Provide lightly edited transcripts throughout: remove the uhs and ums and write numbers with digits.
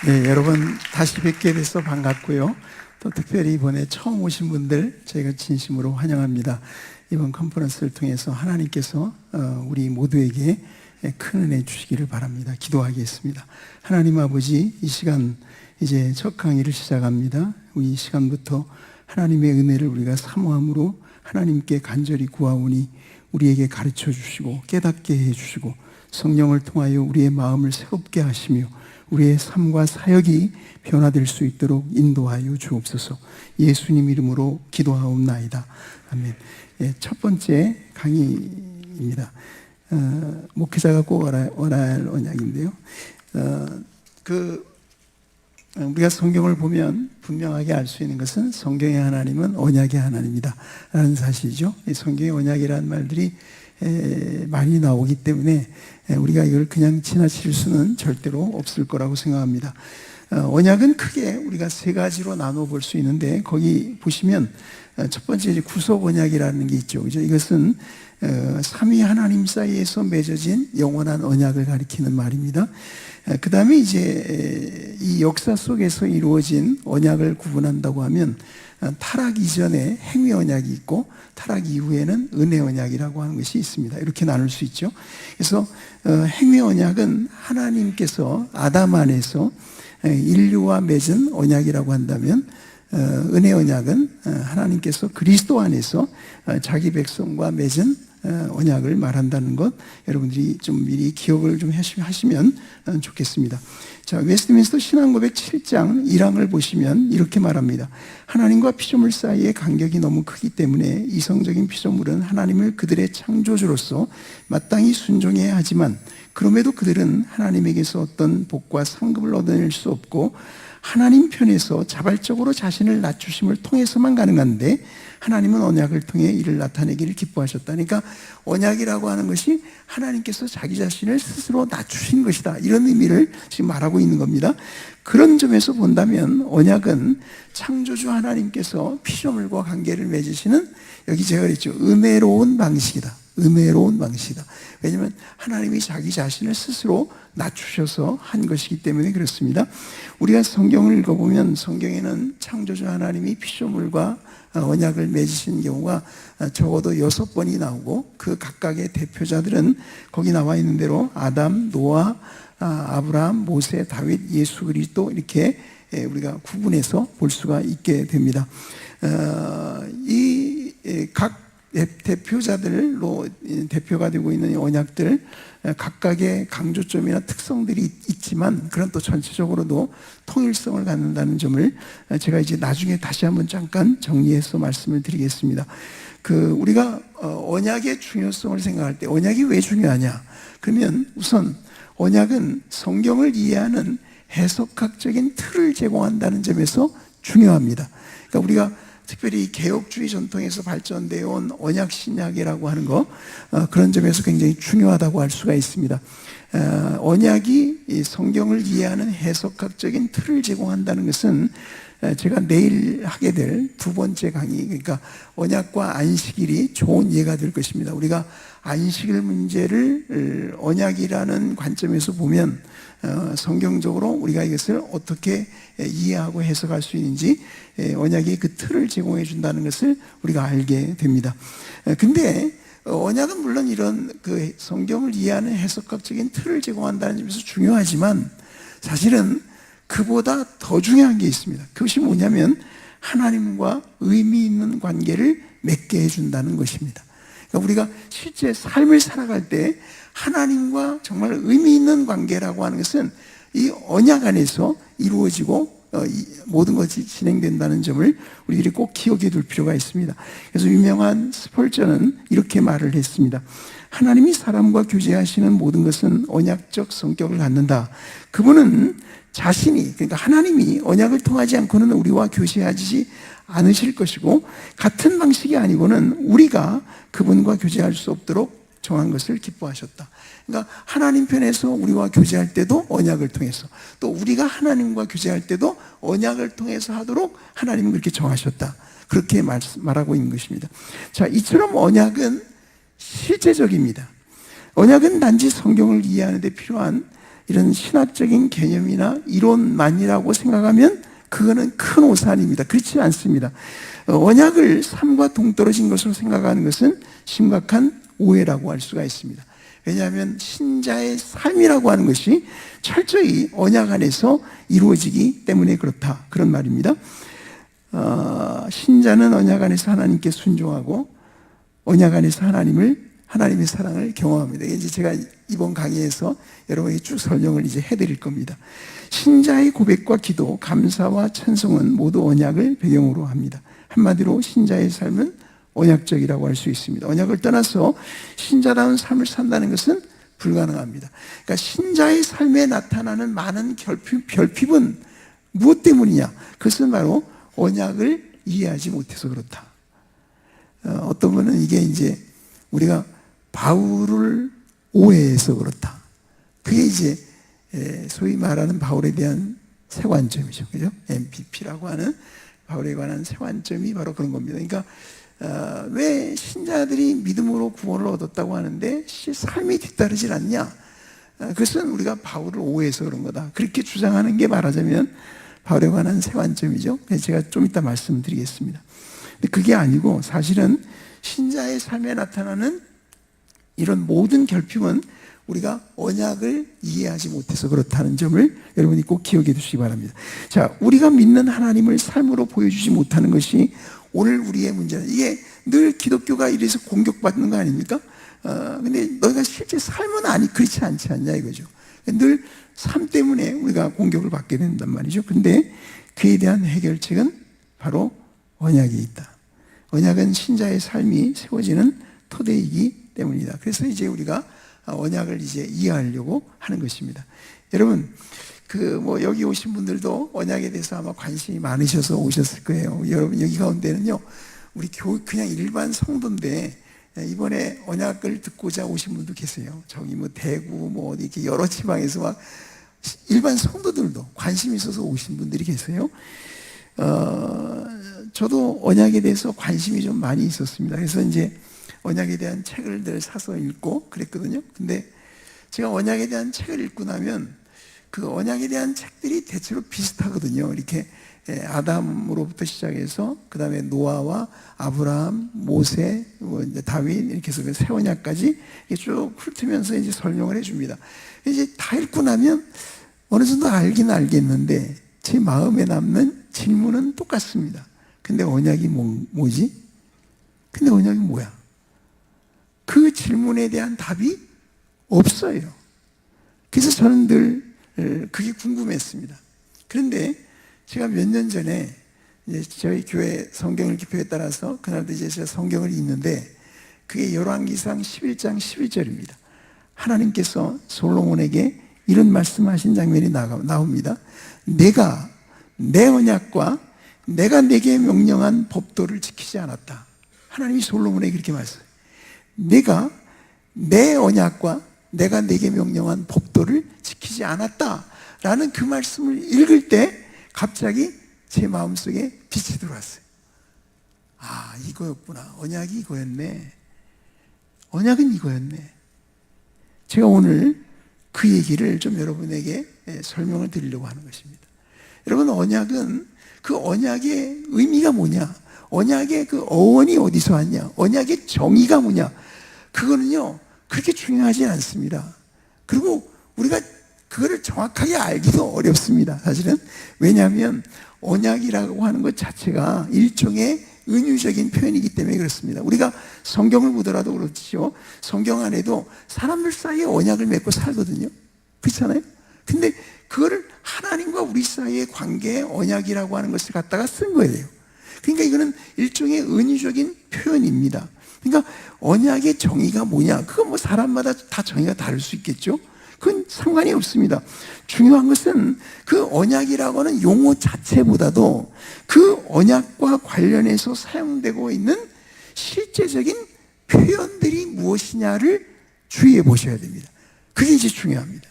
네, 여러분 다시 뵙게 돼서 반갑고요. 또 특별히 이번에 처음 오신 분들 저희가 진심으로 환영합니다. 이번 컨퍼런스를 통해서 하나님께서 우리 모두에게 큰 은혜 주시기를 바랍니다. 기도하겠습니다. 하나님 아버지, 이 시간 이제 첫 강의를 시작합니다. 이 시간부터 하나님의 은혜를 우리가 사모함으로 하나님께 간절히 구하오니 우리에게 가르쳐 주시고 깨닫게 해 주시고 성령을 통하여 우리의 마음을 새롭게 하시며 우리의 삶과 사역이 변화될 수 있도록 인도하여 주옵소서. 예수님 이름으로 기도하옵나이다. 아멘. 첫 번째 강의입니다. 목회자가 꼭 알아야 할 언약인데요. 우리가 성경을 보면 분명하게 알 수 있는 것은 성경의 하나님은 언약의 하나님이다 라는 사실이죠. 성경의 언약이라는 말들이 많이 나오기 때문에 우리가 이걸 그냥 지나칠 수는 절대로 없을 거라고 생각합니다. 언약은 크게 우리가 세 가지로 나눠 볼 수 있는데, 거기 보시면 첫 번째 이제 구속 언약이라는 게 있죠. 그죠? 이것은 삼위 하나님 사이에서 맺어진 영원한 언약을 가리키는 말입니다. 그 다음에 이제 이 역사 속에서 이루어진 언약을 구분한다고 하면 타락 이전에 행위 언약이 있고 타락 이후에는 은혜 언약이라고 하는 것이 있습니다. 이렇게 나눌 수 있죠. 그래서 행위 언약은 하나님께서 아담 안에서 인류와 맺은 언약이라고 한다면, 은혜 언약은 하나님께서 그리스도 안에서 자기 백성과 맺은 언약을 말한다는 것, 여러분들이 좀 미리 기억을 좀 하시면 좋겠습니다. 자, 웨스트민스터 신앙고백 7장 1항을 보시면 이렇게 말합니다. 하나님과 피조물 사이의 간격이 너무 크기 때문에 이성적인 피조물은 하나님을 그들의 창조주로서 마땅히 순종해야 하지만, 그럼에도 그들은 하나님에게서 어떤 복과 상급을 얻어낼 수 없고 하나님 편에서 자발적으로 자신을 낮추심을 통해서만 가능한데, 하나님은 언약을 통해 이를 나타내기를 기뻐하셨다. 그러니까 언약이라고 하는 것이 하나님께서 자기 자신을 스스로 낮추신 것이다, 이런 의미를 지금 말하고 있는 겁니다. 그런 점에서 본다면 언약은 창조주 하나님께서 피조물과 관계를 맺으시는, 여기 제가 그랬죠, 은혜로운 방식이다. 은혜로운 방식이다. 왜냐하면 하나님이 자기 자신을 스스로 낮추셔서 한 것이기 때문에 그렇습니다. 우리가 성경을 읽어보면 성경에는 창조주 하나님이 피조물과 언약을 맺으신 경우가 적어도 6번이 나오고, 그 각각의 대표자들은 거기 나와 있는 대로 아담, 노아, 아브라함, 모세, 다윗, 예수 그리스도, 이렇게 우리가 구분해서 볼 수가 있게 됩니다. 이 각 대표자들로 대표가 되고 있는 언약들, 각각의 강조점이나 특성들이 있지만, 그런 또 전체적으로도 통일성을 갖는다는 점을 제가 이제 나중에 다시 한번 잠깐 정리해서 말씀을 드리겠습니다. 우리가 언약의 중요성을 생각할 때 언약이 왜 중요하냐? 그러면 우선 언약은 성경을 이해하는 해석학적인 틀을 제공한다는 점에서 중요합니다. 그러니까 우리가 특별히 개혁주의 전통에서 발전되어 온 언약신약이라고 하는 거, 그런 점에서 굉장히 중요하다고 할 수가 있습니다. 언약이 성경을 이해하는 해석학적인 틀을 제공한다는 것은 제가 내일 하게 될 두 번째 강의, 그러니까 언약과 안식일이 좋은 예가 될 것입니다. 우리가 안식일 문제를 언약이라는 관점에서 보면 성경적으로 우리가 이것을 어떻게 이해하고 해석할 수 있는지 언약이 그 틀을 제공해 준다는 것을 우리가 알게 됩니다. 근데 언약은 물론 이런 그 성경을 이해하는 해석학적인 틀을 제공한다는 점에서 중요하지만, 사실은 그보다 더 중요한 게 있습니다. 그것이 뭐냐면 하나님과 의미 있는 관계를 맺게 해준다는 것입니다. 그러니까 우리가 실제 삶을 살아갈 때 하나님과 정말 의미 있는 관계라고 하는 것은 이 언약 안에서 이루어지고 모든 것이 진행된다는 점을 우리들이 꼭 기억해 둘 필요가 있습니다. 그래서 유명한 스펄전은 이렇게 말을 했습니다. 하나님이 사람과 교제하시는 모든 것은 언약적 성격을 갖는다. 그분은 자신이, 그러니까 하나님이 언약을 통하지 않고는 우리와 교제하지 않으실 것이고, 같은 방식이 아니고는 우리가 그분과 교제할 수 없도록 정한 것을 기뻐하셨다. 그러니까 하나님 편에서 우리와 교제할 때도 언약을 통해서, 또 우리가 하나님과 교제할 때도 언약을 통해서 하도록 하나님은 그렇게 정하셨다. 그렇게 말하고 있는 것입니다. 자, 이처럼 언약은 실제적입니다. 언약은 단지 성경을 이해하는 데 필요한 이런 신학적인 개념이나 이론만이라고 생각하면 그거는 큰 오산입니다. 그렇지 않습니다. 언약을 삶과 동떨어진 것으로 생각하는 것은 심각한 오해라고 할 수가 있습니다. 왜냐하면 신자의 삶이라고 하는 것이 철저히 언약 안에서 이루어지기 때문에 그렇다, 그런 말입니다. 신자는 언약 안에서 하나님께 순종하고 언약 안에서 하나님의 사랑을 경험합니다. 이제 제가 이번 강의에서 여러분에게 쭉 설명을 이제 해드릴 겁니다. 신자의 고백과 기도, 감사와 찬송은 모두 언약을 배경으로 합니다. 한마디로 신자의 삶은 언약적이라고 할 수 있습니다. 언약을 떠나서 신자다운 삶을 산다는 것은 불가능합니다. 그러니까 신자의 삶에 나타나는 많은 결핍은 무엇 때문이냐? 그것은 바로 언약을 이해하지 못해서 그렇다. 어떤 분은 이게 이제 우리가 바울을 오해해서 그렇다. 그게 이제 소위 말하는 바울에 대한 세관점이죠. 그죠? MPP라고 하는 바울에 관한 세관점이 바로 그런 겁니다. 그러니까 왜 신자들이 믿음으로 구원을 얻었다고 하는데 삶이 뒤따르질 않냐? 그것은 우리가 바울을 오해해서 그런 거다. 그렇게 주장하는 게 말하자면 바울에 관한 세관점이죠. 그래서 제가 좀 이따 말씀드리겠습니다. 근데 그게 아니고 사실은 신자의 삶에 나타나는 이런 모든 결핍은 우리가 언약을 이해하지 못해서 그렇다는 점을 여러분이 꼭 기억해 두시기 바랍니다. 자, 우리가 믿는 하나님을 삶으로 보여주지 못하는 것이 오늘 우리의 문제는, 이게 늘 기독교가 이래서 공격받는 거 아닙니까? 근데 너희가 실제 삶은 그렇지 않지 않냐 이거죠. 늘 삶 때문에 우리가 공격을 받게 된단 말이죠. 근데 그에 대한 해결책은 바로 언약이 있다. 언약은 신자의 삶이 세워지는 토대이기 때문이다. 그래서 이제 우리가 언약을 이제 이해하려고 하는 것입니다. 여러분, 여기 오신 분들도 언약에 대해서 아마 관심이 많으셔서 오셨을 거예요. 여러분, 여기 가운데는요, 우리 그냥 일반 성도인데, 이번에 언약을 듣고자 오신 분도 계세요. 저기 대구, 어디 이렇게 여러 지방에서 막 일반 성도들도 관심이 있어서 오신 분들이 계세요. 저도 언약에 대해서 관심이 좀 많이 있었습니다. 그래서 이제 언약에 대한 책을 늘 사서 읽고 그랬거든요. 근데 제가 언약에 대한 책을 읽고 나면 그 언약에 대한 책들이 대체로 비슷하거든요. 이렇게 아담으로부터 시작해서 그 다음에 노아와 아브라함, 모세, 이제 다윗 이렇게 해서 새 언약까지 쭉 훑으면서 이제 설명을 해줍니다. 이제 다 읽고 나면 어느 정도 알긴 알겠는데 제 마음에 남는 질문은 똑같습니다. 근데 언약이 뭐지? 근데 언약이 뭐야? 그 질문에 대한 답이 없어요. 그래서 저는 늘 그게 궁금했습니다. 그런데 제가 몇 년 전에 이제 저희 교회 성경을 기표에 따라서 그날도 이제 제가 성경을 읽는데 그게 열왕기상 11장 11절입니다. 하나님께서 솔로몬에게 이런 말씀하신 장면이 나옵니다. 내가 내 언약과 내가 내게 명령한 법도를 지키지 않았다. 하나님이 솔로몬에게 그렇게 말씀해요. 내가 내 언약과 내가 내게 명령한 법도를 지키지 않았다라는 그 말씀을 읽을 때 갑자기 제 마음속에 빛이 들어왔어요. 아, 이거였구나. 언약이 이거였네. 언약은 이거였네. 제가 오늘 그 얘기를 좀 여러분에게 설명을 드리려고 하는 것입니다. 여러분, 언약은 그 언약의 의미가 뭐냐? 언약의 그 어원이 어디서 왔냐? 언약의 정의가 뭐냐? 그거는요, 그렇게 중요하지 않습니다. 그리고 우리가 그거를 정확하게 알기도 어렵습니다. 사실은. 왜냐하면 언약이라고 하는 것 자체가 일종의 은유적인 표현이기 때문에 그렇습니다. 우리가 성경을 보더라도 그렇죠. 성경 안에도 사람들 사이에 언약을 맺고 살거든요. 그렇잖아요. 근데 그거를 하나님과 우리 사이의 관계의 언약이라고 하는 것을 갖다가 쓴 거예요. 그러니까 이거는 일종의 은유적인 표현입니다. 그러니까 언약의 정의가 뭐냐? 그건 사람마다 다 정의가 다를 수 있겠죠. 그건 상관이 없습니다. 중요한 것은 그 언약이라고 하는 용어 자체보다도 그 언약과 관련해서 사용되고 있는 실제적인 표현들이 무엇이냐를 주의해 보셔야 됩니다. 그게 이제 중요합니다.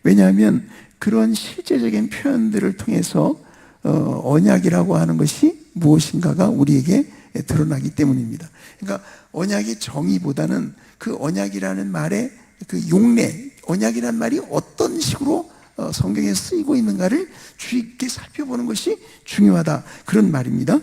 왜냐하면 그런 실제적인 표현들을 통해서 언약이라고 하는 것이 무엇인가가 우리에게 드러나기 때문입니다. 그러니까 언약의 정의보다는 그 언약이라는 말의 그 용례, 언약이란 말이 어떤 식으로 성경에 쓰이고 있는가를 주의 깊게 살펴보는 것이 중요하다, 그런 말입니다.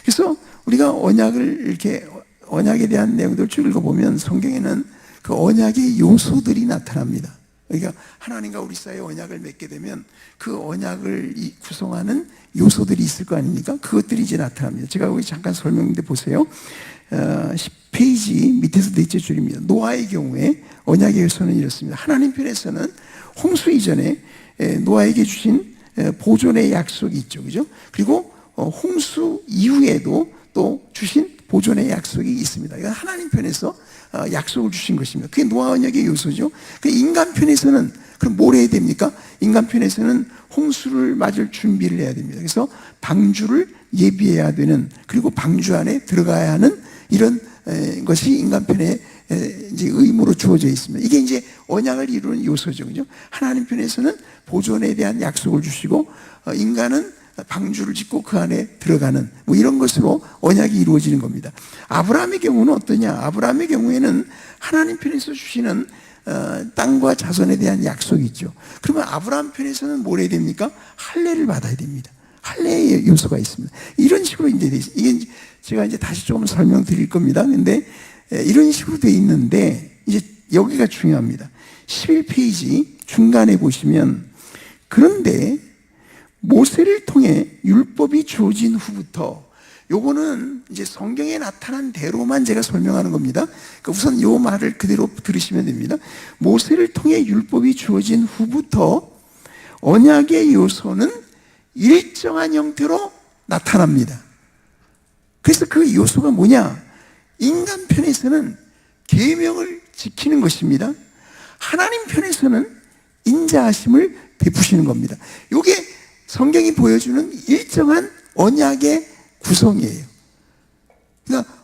그래서 우리가 언약을 이렇게 언약에 대한 내용들을 쭉 읽어보면 성경에는 그 언약의 요소들이 나타납니다. 그러니까 하나님과 우리 사이에 언약을 맺게 되면 그 언약을 구성하는 요소들이 있을 거 아닙니까? 그것들이 이제 나타납니다. 제가 여기 잠깐 설명인데 보세요. 10페이지 밑에서 넷째 줄입니다. 노아의 경우에 언약의 요소는 이렇습니다. 하나님 편에서는 홍수 이전에 노아에게 주신 보존의 약속이 있죠, 그죠? 그리고 홍수 이후에도 또 주신 보존의 약속이 있습니다. 그러니까 하나님 편에서 약속을 주신 것입니다. 그게 노아 언약의 요소죠. 그 인간 편에서는 그럼 뭘 해야 됩니까? 인간 편에서는 홍수를 맞을 준비를 해야 됩니다. 그래서 방주를 예비해야 되는, 그리고 방주 안에 들어가야 하는 이런 것이 인간 편에 이제 의무로 주어져 있습니다. 이게 이제 언약을 이루는 요소죠, 그죠? 하나님 편에서는 보존에 대한 약속을 주시고 인간은 방주를 짓고 그 안에 들어가는 뭐 이런 것으로 언약이 이루어지는 겁니다. 아브라함의 경우는 어떠냐? 아브라함의 경우에는 하나님 편에서 주시는 땅과 자손에 대한 약속이 있죠. 그러면 아브라함 편에서는 뭘 해야 됩니까? 할례를 받아야 됩니다. 할례의 요소가 있습니다. 이런 식으로 이제 돼 있어요. 이게 제가 이제 다시 조금 설명드릴 겁니다. 근데 이런 식으로 돼 있는데 이제 여기가 중요합니다. 11페이지 중간에 보시면, 그런데 모세를 통해 율법이 주어진 후부터, 요거는 이제 성경에 나타난 대로만 제가 설명하는 겁니다. 그러니까 우선 요 말을 그대로 들으시면 됩니다. 모세를 통해 율법이 주어진 후부터 언약의 요소는 일정한 형태로 나타납니다. 그래서 그 요소가 뭐냐? 인간 편에서는 계명을 지키는 것입니다. 하나님 편에서는 인자하심을 베푸시는 겁니다. 이게 성경이 보여주는 일정한 언약의 구성이에요. 그러니까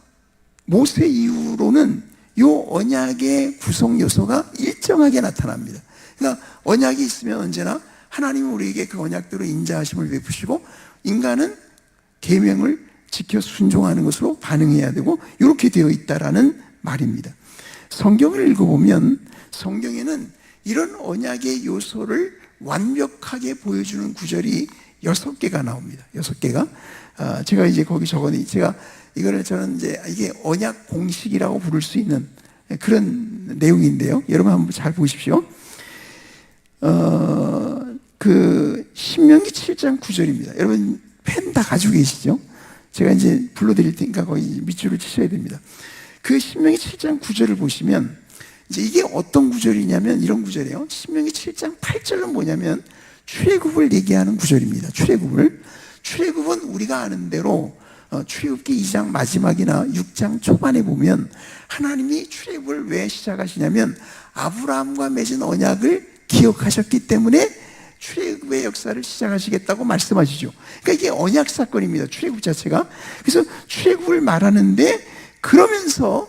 모세 이후로는 이 언약의 구성 요소가 일정하게 나타납니다. 그러니까 언약이 있으면 언제나 하나님은 우리에게 그 언약대로 인자하심을 베푸시고 인간은 계명을 지켜 순종하는 것으로 반응해야 되고, 이렇게 되어 있다라는 말입니다. 성경을 읽어보면 성경에는 이런 언약의 요소를 완벽하게 보여주는 구절이 6개가 나옵니다. 6개가. 제가 이제 거기 적어놓은, 제가 이거를 저는 이제 이게 언약 공식이라고 부를 수 있는 그런 내용인데요. 여러분 한번 잘 보십시오. 그 신명기 7장 9절입니다. 여러분 펜 다 가지고 계시죠? 제가 이제 불러드릴 테니까 거기 밑줄을 치셔야 됩니다. 그 신명기 7장 9절을 보시면 이제 이게 어떤 구절이냐면 이런 구절이에요. 신명기 7장 8절은 뭐냐면 출애굽을 얘기하는 구절입니다. 출애굽은 우리가 아는 대로 출애굽기 2장 마지막이나 6장 초반에 보면 하나님이 출애굽을 왜 시작하시냐면 아브라함과 맺은 언약을 기억하셨기 때문에 출애굽의 역사를 시작하시겠다고 말씀하시죠. 그러니까 이게 언약 사건입니다. 출애굽 자체가. 그래서 출애굽을 말하는데 그러면서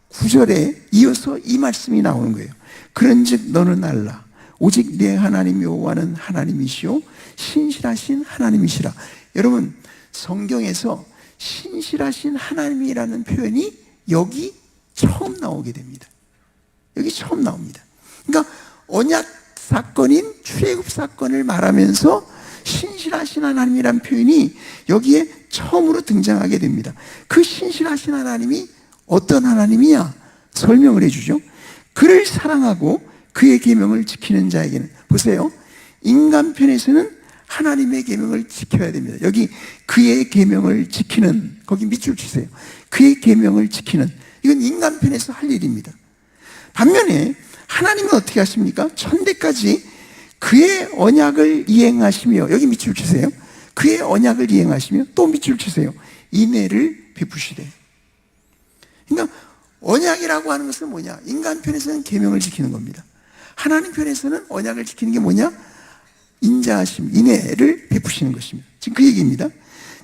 9절에 이어서 이 말씀이 나오는 거예요. 그런즉 너는 알라. 오직 내 하나님 여호와는 하나님이시오 신실하신 하나님이시라. 여러분 성경에서 신실하신 하나님이라는 표현이 여기 처음 나오게 됩니다. 여기 처음 나옵니다. 그러니까 언약 사건인 출애굽 사건을 말하면서 신실하신 하나님이라는 표현이 여기에 처음으로 등장하게 됩니다. 그 신실하신 하나님이 어떤 하나님이냐? 설명을 해주죠. 그를 사랑하고 그의 계명을 지키는 자에게는, 보세요, 인간 편에서는 하나님의 계명을 지켜야 됩니다. 여기 그의 계명을 지키는, 거기 밑줄 치세요. 그의 계명을 지키는, 이건 인간 편에서 할 일입니다. 반면에 하나님은 어떻게 하십니까? 천대까지 그의 언약을 이행하시며, 여기 밑줄 치세요. 그의 언약을 이행하시며 또 밑줄 치세요. 인애를 베푸시되. 그러니까 언약이라고 하는 것은 뭐냐? 인간 편에서는 계명을 지키는 겁니다. 하나님 편에서는 언약을 지키는 게 뭐냐? 인자하심, 인애를 베푸시는 것입니다. 지금 그 얘기입니다.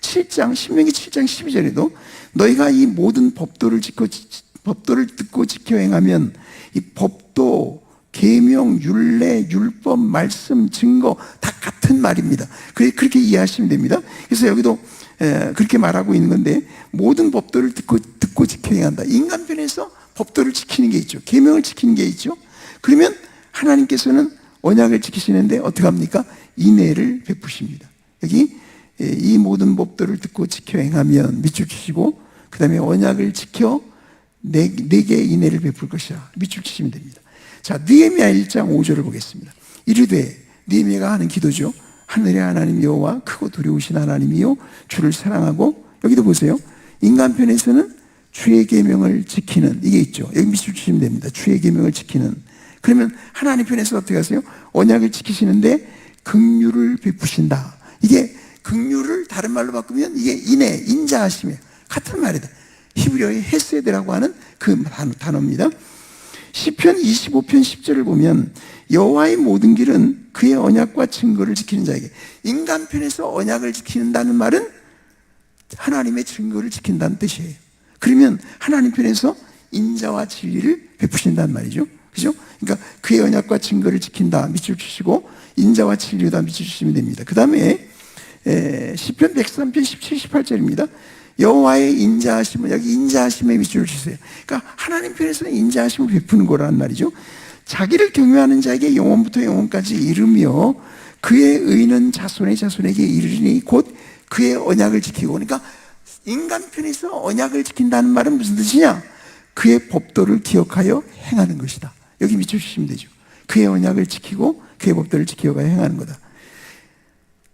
7장, 신명기 7장 12절에도 너희가 이 모든 법도를 듣고 지켜 행하면, 이 법도, 계명, 율례, 율법, 말씀, 증거 다 같은 말입니다. 그렇게 이해하시면 됩니다. 그래서 여기도 그렇게 말하고 있는 건데, 모든 법도를 듣고 지켜 행한다. 인간 편에서 법도를 지키는 게 있죠. 계명을 지키는 게 있죠. 그러면 하나님께서는 언약을 지키시는데 어떻게 합니까? 인애를 베푸십니다. 여기 이 모든 법도를 듣고 지켜 행하면 밑줄 치시고, 그 다음에 언약을 지켜 내게 인애를 베풀 것이라 밑줄 치시면 됩니다. 자, 느헤미야 1장 5절을 보겠습니다. 이르되, 느헤미야가 하는 기도죠. 하늘의 하나님 여호와 크고 두려우신 하나님이요 주를 사랑하고, 여기도 보세요. 인간 편에서는 주의 계명을 지키는, 이게 있죠. 여기 밑줄 치시면 됩니다. 주의 계명을 지키는. 그러면 하나님 편에서 어떻게 하세요? 언약을 지키시는데 긍휼을 베푸신다. 이게 긍휼을 다른 말로 바꾸면 이게 인애, 인자하심이에요. 같은 말이다. 히브리어의 헤세드라고 하는 그 단어입니다. 시편 25편 10절을 보면 여호와의 모든 길은 그의 언약과 증거를 지키는 자에게, 인간 편에서 언약을 지킨다는 말은 하나님의 증거를 지킨다는 뜻이에요. 그러면 하나님 편에서 인자와 진리를 베푸신다는 말이죠. 그죠? 그러니까 그의 언약과 증거를 지킨다 밑줄 치시고, 인자와 진리다 밑줄 치시면 됩니다. 그 다음에 시편 103편 17, 18절입니다. 여호와의 인자하심은, 여기 인자하심에 밑줄을 치세요. 그러니까 하나님 편에서는 인자하심을 베푸는 거란 말이죠. 자기를 경외하는 자에게 영원부터 영원까지 이르며 그의 의는 자손의 자손에게 이르리니 곧 그의 언약을 지키고. 그러니까 인간 편에서 언약을 지킨다는 말은 무슨 뜻이냐? 그의 법도를 기억하여 행하는 것이다. 여기 밑줄 치시면 되죠. 그의 언약을 지키고 그의 법도를 지켜가야 행하는 거다.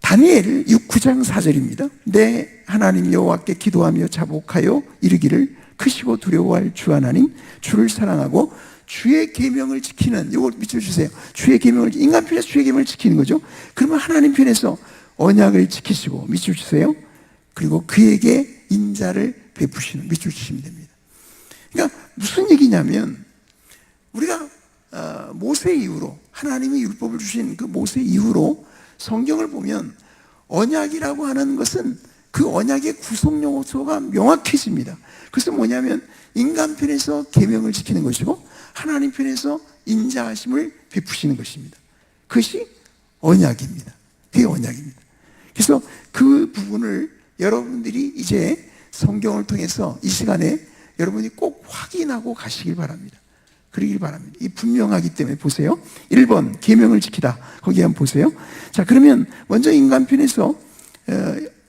다니엘 9장 4절입니다. 내 하나님 여호와께 기도하며 자복하여 이르기를, 크시고 두려워할 주 하나님 주를 사랑하고 주의 계명을 지키는, 이걸 밑줄 주세요. 주의 계명을, 인간 편에서 주의 계명을 지키는 거죠. 그러면 하나님 편에서 언약을 지키시고 밑줄 주세요. 그리고 그에게 인자를 베푸시는, 밑줄 주시면 됩니다. 그러니까 무슨 얘기냐면, 우리가 모세 이후로, 하나님이 율법을 주신 그 모세 이후로 성경을 보면 언약이라고 하는 것은 그 언약의 구성 요소가 명확해집니다. 그래서 뭐냐면 인간 편에서 계명을 지키는 것이고 하나님 편에서 인자하심을 베푸시는 것입니다. 그것이 언약입니다. 그게 언약입니다. 그래서 그 부분을 여러분들이 이제 성경을 통해서 이 시간에 여러분이 꼭 확인하고 가시길 바랍니다. 그러길 바랍니다. 이 분명하기 때문에 보세요. 1번 계명을 지키다. 거기 한번 보세요. 자, 그러면 먼저 인간 편에서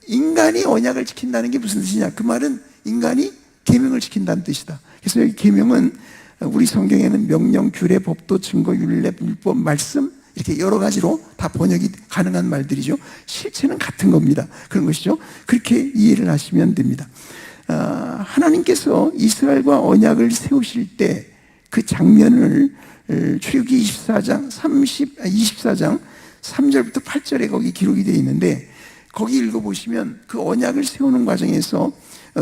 인간이 언약을 지킨다는 게 무슨 뜻이냐? 그 말은 인간이 계명을 지킨다는 뜻이다. 그래서 여기 계명은 우리 성경에는 명령, 규례, 법도, 증거, 율례, 율법, 말씀, 이렇게 여러 가지로 다 번역이 가능한 말들이죠. 실체는 같은 겁니다. 그런 것이죠. 그렇게 이해를 하시면 됩니다. 하나님께서 이스라엘과 언약을 세우실 때 그 장면을 출애굽기 24장 3절부터 8절에 거기 기록이 되어 있는데, 거기 읽어보시면 그 언약을 세우는 과정에서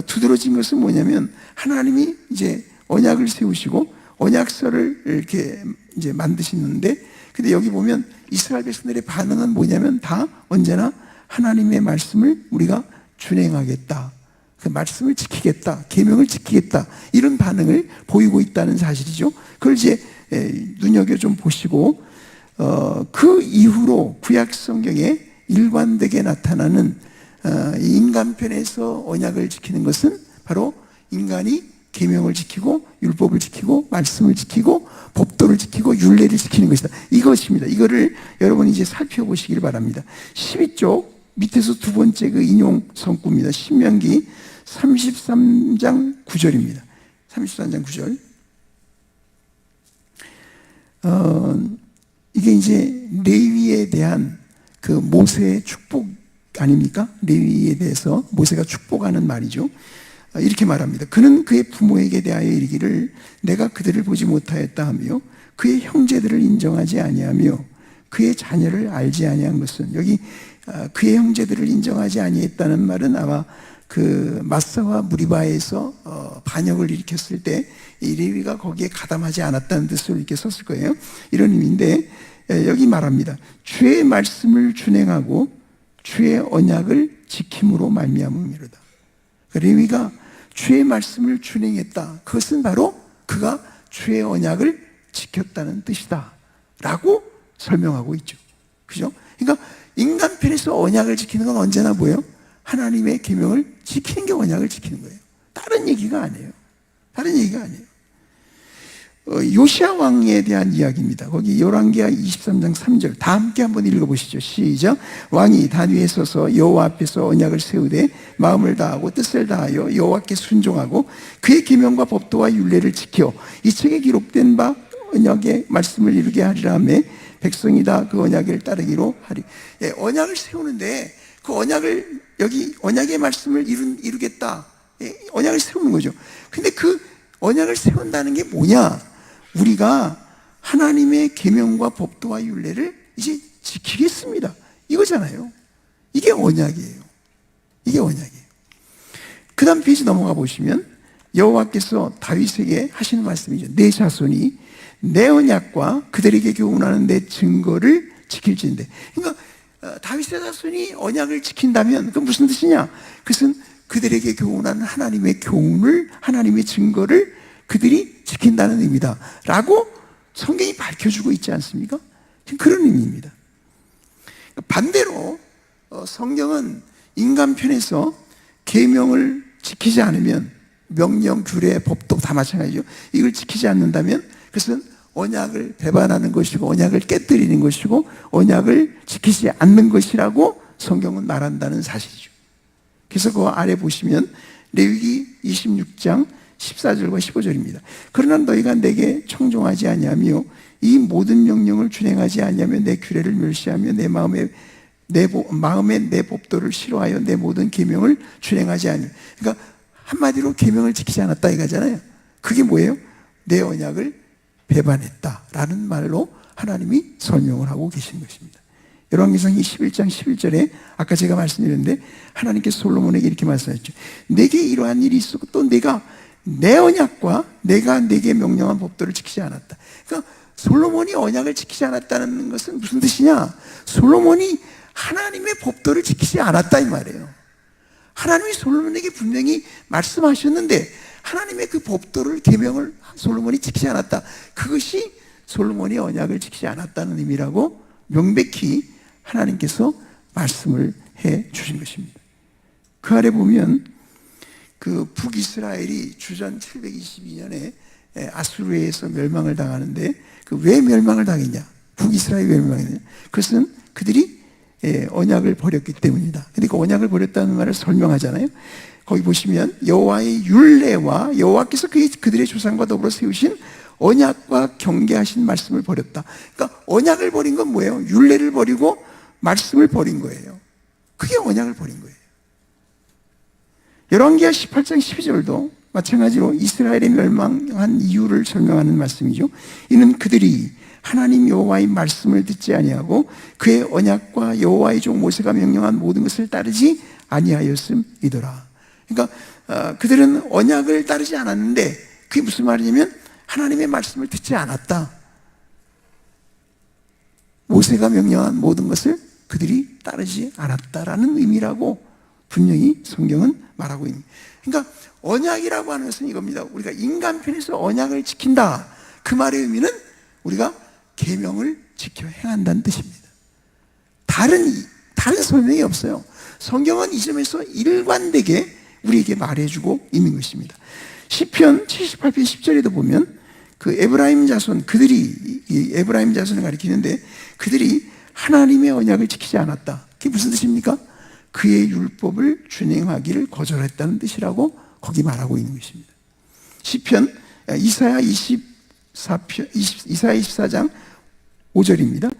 두드러진 것은 뭐냐면, 하나님이 이제 언약을 세우시고 언약서를 이렇게 이제 만드시는데, 근데 여기 보면 이스라엘 백성들의 반응은 뭐냐면 다 언제나 하나님의 말씀을 우리가 준행하겠다, 그 말씀을 지키겠다, 계명을 지키겠다, 이런 반응을 보이고 있다는 사실이죠. 그걸 이제 눈여겨 좀 보시고, 그 이후로 구약 성경에 일관되게 나타나는 인간 편에서 언약을 지키는 것은 바로 인간이 계명을 지키고 율법을 지키고 말씀을 지키고 법도를 지키고 율례를 지키는 것이다. 이것입니다. 이거를 여러분이 이제 살펴보시길 바랍니다. 12쪽 밑에서 두 번째 그 인용 성구입니다. 신명기 33장 9절입니다. 33장 9절. 이게 이제 레위에 대한 그 모세의 축복 아닙니까? 레위에 대해서 모세가 축복하는 말이죠. 이렇게 말합니다. 그는 그의 부모에게 대하여 이르기를, 내가 그들을 보지 못하였다 하며 그의 형제들을 인정하지 아니하며 그의 자녀를 알지 아니한 것은, 여기 그의 형제들을 인정하지 아니했다는 말은 아마 그 마사와 무리바에서 반역을 일으켰을 때 이 레위가 거기에 가담하지 않았다는 뜻으로 이렇게 썼을 거예요. 이런 의미인데, 여기 말합니다. 주의 말씀을 준행하고 주의 언약을 지킴으로 말미암음이로다. 레위가 주의 말씀을 준행했다. 그것은 바로 그가 주의 언약을 지켰다는 뜻이다 라고 설명하고 있죠. 그죠? 그러니까 인간 편에서 언약을 지키는 건 언제나 뭐예요? 하나님의 계명을 지키는 게 언약을 지키는 거예요. 다른 얘기가 아니에요. 다른 얘기가 아니에요. 요시야 왕에 대한 이야기입니다. 거기 열왕기하 23장 3절 다 함께 한번 읽어보시죠. 시작. 왕이 단 위에 서서 여호와 앞에서 언약을 세우되 마음을 다하고 뜻을 다하여 여호와께 순종하고 그의 계명과 법도와 율례를 지켜 이 책에 기록된 바 언약의 말씀을 이루게 하리라 하며 백성이 다 그 언약을 따르기로 하리. 예, 언약을 세우는데 그 언약을 여기 언약의 말씀을 이루겠다. 예, 언약을 세우는 거죠. 근데 그 언약을 세운다는 게 뭐냐? 우리가 하나님의 계명과 법도와 율례를 이제 지키겠습니다. 이거잖아요. 이게 언약이에요. 이게 언약이에요. 그 다음 페이지 넘어가 보시면 여호와께서 다윗에게 하시는 말씀이죠. 내 자손이 내 언약과 그들에게 교훈하는 내 증거를 지킬진대. 그러니까 다윗의 자손이 언약을 지킨다면 그건 무슨 뜻이냐? 그것은 그들에게 교훈하는 하나님의 교훈을, 하나님의 증거를 그들이 지킨다는 의미다 라고 성경이 밝혀주고 있지 않습니까? 그런 의미입니다. 반대로 성경은 인간 편에서 계명을 지키지 않으면, 명령, 규례, 법도 다 마찬가지죠. 이걸 지키지 않는다면 그것은 언약을 배반하는 것이고 언약을 깨뜨리는 것이고 언약을 지키지 않는 것이라고 성경은 말한다는 사실이죠. 그래서 그 아래 보시면 레위기 26장 14절과 15절입니다. 그러나 너희가 내게 청종하지 아니하며 이 모든 명령을 준행하지 아니하며 내 규례를 멸시하며 내 마음에 내 법도를 싫어하여 내 모든 계명을 준행하지 아니하며, 그러니까 한마디로 계명을 지키지 않았다 이거잖아요. 그게 뭐예요? 내 언약을 배반했다라는 말로 하나님이 설명을 하고 계신 것입니다. 열왕기상 21장 11절에 아까 제가 말씀드렸는데 하나님께서 솔로몬에게 이렇게 말씀하셨죠. 내게 이러한 일이 있었고 또 내가 내 언약과 내가 내게 명령한 법도를 지키지 않았다. 그러니까 솔로몬이 언약을 지키지 않았다는 것은 무슨 뜻이냐? 솔로몬이 하나님의 법도를 지키지 않았다 이 말이에요. 하나님이 솔로몬에게 분명히 말씀하셨는데 하나님의 그 법도를, 계명을 솔로몬이 지키지 않았다. 그것이 솔로몬이 언약을 지키지 않았다는 의미라고 명백히 하나님께서 말씀을 해 주신 것입니다. 그 아래 보면 그 북이스라엘이 주전 722년에 아수르에서 멸망을 당하는데 그 왜 멸망을 당했냐? 북이스라엘이 왜 멸망했냐? 그것은 그들이 언약을 버렸기 때문이다. 근데 그 언약을 버렸다는 말을 설명하잖아요. 거기 보시면 여호와의 율례와 여호와께서 그들의 조상과 더불어 세우신 언약과 경계하신 말씀을 버렸다. 그러니까 언약을 버린 건 뭐예요? 율례를 버리고 말씀을 버린 거예요. 그게 언약을 버린 거예요. 열왕기하 18장 12절도 마찬가지로 이스라엘의 멸망한 이유를 설명하는 말씀이죠. 이는 그들이 하나님 여호와의 말씀을 듣지 아니하고 그의 언약과 여호와의 종 모세가 명령한 모든 것을 따르지 아니하였음이더라. 그러니까 그들은 언약을 따르지 않았는데 그게 무슨 말이냐면 하나님의 말씀을 듣지 않았다. 모세가 명령한 모든 것을 그들이 따르지 않았다라는 의미라고 분명히 성경은 말하고 있습니다. 그러니까 언약이라고 하는 것은 이겁니다. 우리가 인간 편에서 언약을 지킨다. 그 말의 의미는 우리가 계명을 지켜 행한다는 뜻입니다. 다른 설명이 없어요. 성경은 이 점에서 일관되게 우리에게 말해주고 있는 것입니다. 시편 78편 10절에도 보면 그 에브라임 자손, 그들이 이 에브라임 자손을 가리키는데 그들이 하나님의 언약을 지키지 않았다. 그게 무슨 뜻입니까? 그의 율법을 준행하기를 거절했다는 뜻이라고 거기 말하고 있는 것입니다. 시편 이사야 24장 5절입니다.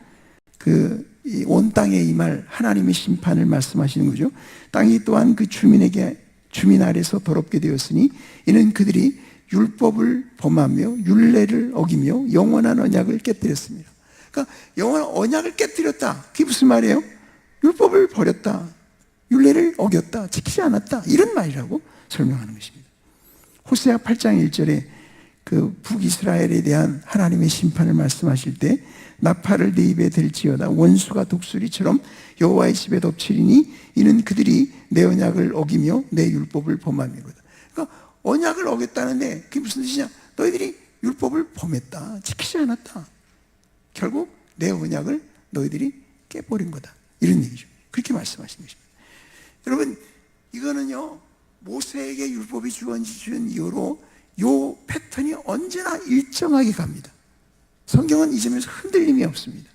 온 땅에 임할 하나님의 심판을 말씀하시는 거죠. 땅이 또한 그 주민 아래서 더럽게 되었으니 이는 그들이 율법을 범하며 율례를 어기며 영원한 언약을 깨뜨렸습니다. 그러니까 영원한 언약을 깨뜨렸다. 그게 무슨 말이에요? 율법을 버렸다. 율례를 어겼다. 지키지 않았다. 이런 말이라고 설명하는 것입니다. 호세아 8장 1절에 그 북이스라엘에 대한 하나님의 심판을 말씀하실 때 나팔을 내 입에 댈지어다 원수가 독수리처럼 여호와의 집에 덮치리니 이는 그들이 내 언약을 어기며 내 율법을 범함이거든. 그러니까 언약을 어겼다는데 그게 무슨 뜻이냐? 너희들이 율법을 범했다. 지키지 않았다. 결국 내 언약을 너희들이 깨버린 거다. 이런 얘기죠. 그렇게 말씀하시는 것입니다. 여러분, 이거는요 모세에게 율법이 주어진 이후로 요 패턴이 언제나 일정하게 갑니다. 성경은 이 점에서 흔들림이 없습니다.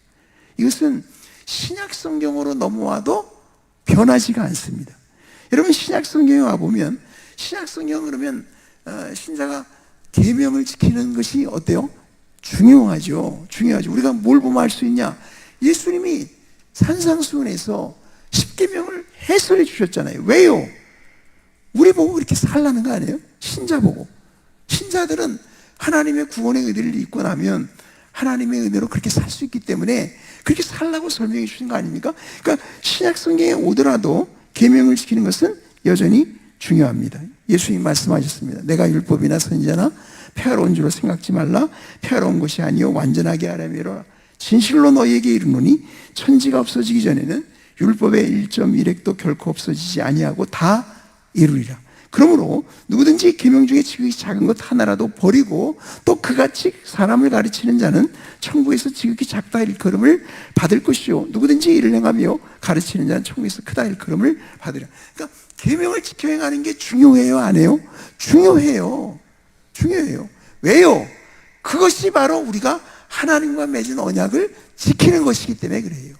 이것은 신약 성경으로 넘어와도 변하지가 않습니다. 여러분, 신약 성경에 와보면, 신약 성경 그러면 신자가 계명을 지키는 것이 어때요? 중요하죠. 우리가 뭘 보면 알 수 있냐? 예수님이 산상수훈에서 십계명을 해설해 주셨잖아요. 왜요? 우리 보고 그렇게 살라는 거 아니에요? 신자 보고. 신자들은 하나님의 구원의 의대를 입고 나면 하나님의 은혜로 그렇게 살 수 있기 때문에 그렇게 살라고 설명해 주신 거 아닙니까? 그러니까 신약 성경에 오더라도 계명을 지키는 것은 여전히 중요합니다. 예수님 말씀하셨습니다. 내가 율법이나 선지자나 폐하로운 줄로 생각지 말라. 폐하로운 것이 아니요 완전하게 하라미라. 진실로 너희에게 이르노니 천지가 없어지기 전에는 율법의 1.1획도 결코 없어지지 아니하고 다 이루리라. 그러므로 누구든지 계명 중에 지극히 작은 것 하나라도 버리고 또 그같이 사람을 가르치는 자는 천국에서 지극히 작다 일컬음을 받을 것이요 누구든지 이를 행하며 가르치는 자는 천국에서 크다 일컬음을 받으리라. 그러니까 계명을 지켜 행하는 게 중요해요, 안 해요? 중요해요. 왜요? 그것이 바로 우리가 하나님과 맺은 언약을 지키는 것이기 때문에 그래요.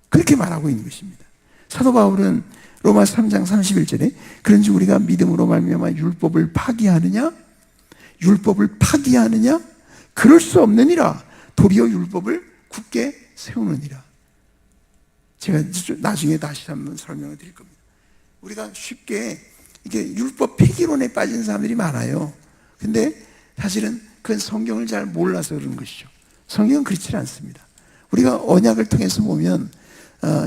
그렇게 말하고 있는 것입니다. 사도 바울은 로마 3장 31절에 그런지 우리가 믿음으로 말미암아 율법을 파기하느냐? 그럴 수 없느니라. 도리어 율법을 굳게 세우느니라. 제가 나중에 다시 한번 설명을 드릴 겁니다. 우리가 쉽게 이게 율법 폐기론에 빠진 사람들이 많아요. 근데 사실은 그건 성경을 잘 몰라서 그런 것이죠. 성경은 그렇지 않습니다. 우리가 언약을 통해서 보면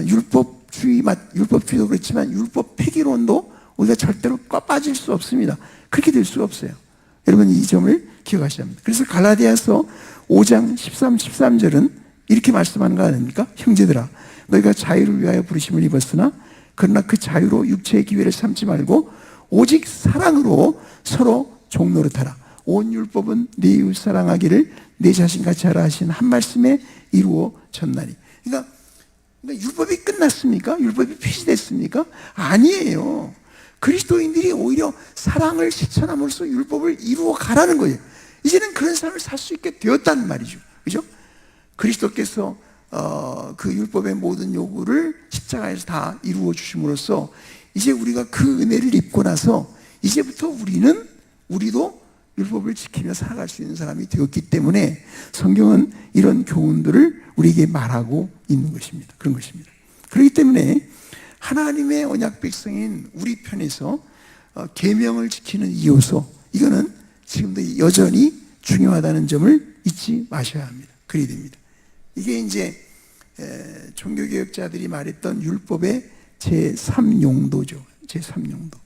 율법주의도 그렇지만 율법 폐기론도 우리가 절대로 빠질 수 없습니다. 그렇게 될 수가 없어요. 여러분 이 점을 기억하셔야 합니다. 그래서 갈라디아서 5장 13절은 이렇게 말씀하는 거 아닙니까? 형제들아 너희가 자유를 위하여 부르심을 입었으나 그러나 그 자유로 육체의 기회를 삼지 말고 오직 사랑으로 서로 종노릇하라. 온 율법은 네 이웃 사랑하기를 내 자신같이 하라 하신 한 말씀에 이루어졌나니. 그러니까 율법이 끝났습니까? 율법이 폐지됐습니까? 아니에요. 그리스도인들이 오히려 사랑을 실천함으로써 율법을 이루어 가라는 거예요. 이제는 그런 삶을 살 수 있게 되었다는 말이죠. 그죠? 그리스도께서 그 율법의 모든 요구를 십자가에서 다 이루어 주심으로써 이제 우리가 그 은혜를 입고 나서 이제부터 우리도 율법을 지키며 살아갈 수 있는 사람이 되었기 때문에 성경은 이런 교훈들을 우리에게 말하고 있는 것입니다. 그런 것입니다. 그렇기 때문에 하나님의 언약 백성인 우리 편에서 계명을 지키는 이 요소, 이거는 지금도 여전히 중요하다는 점을 잊지 마셔야 합니다. 그래야 됩니다. 이게 이제 종교개혁자들이 말했던 율법의 제3용도죠. 제3용도.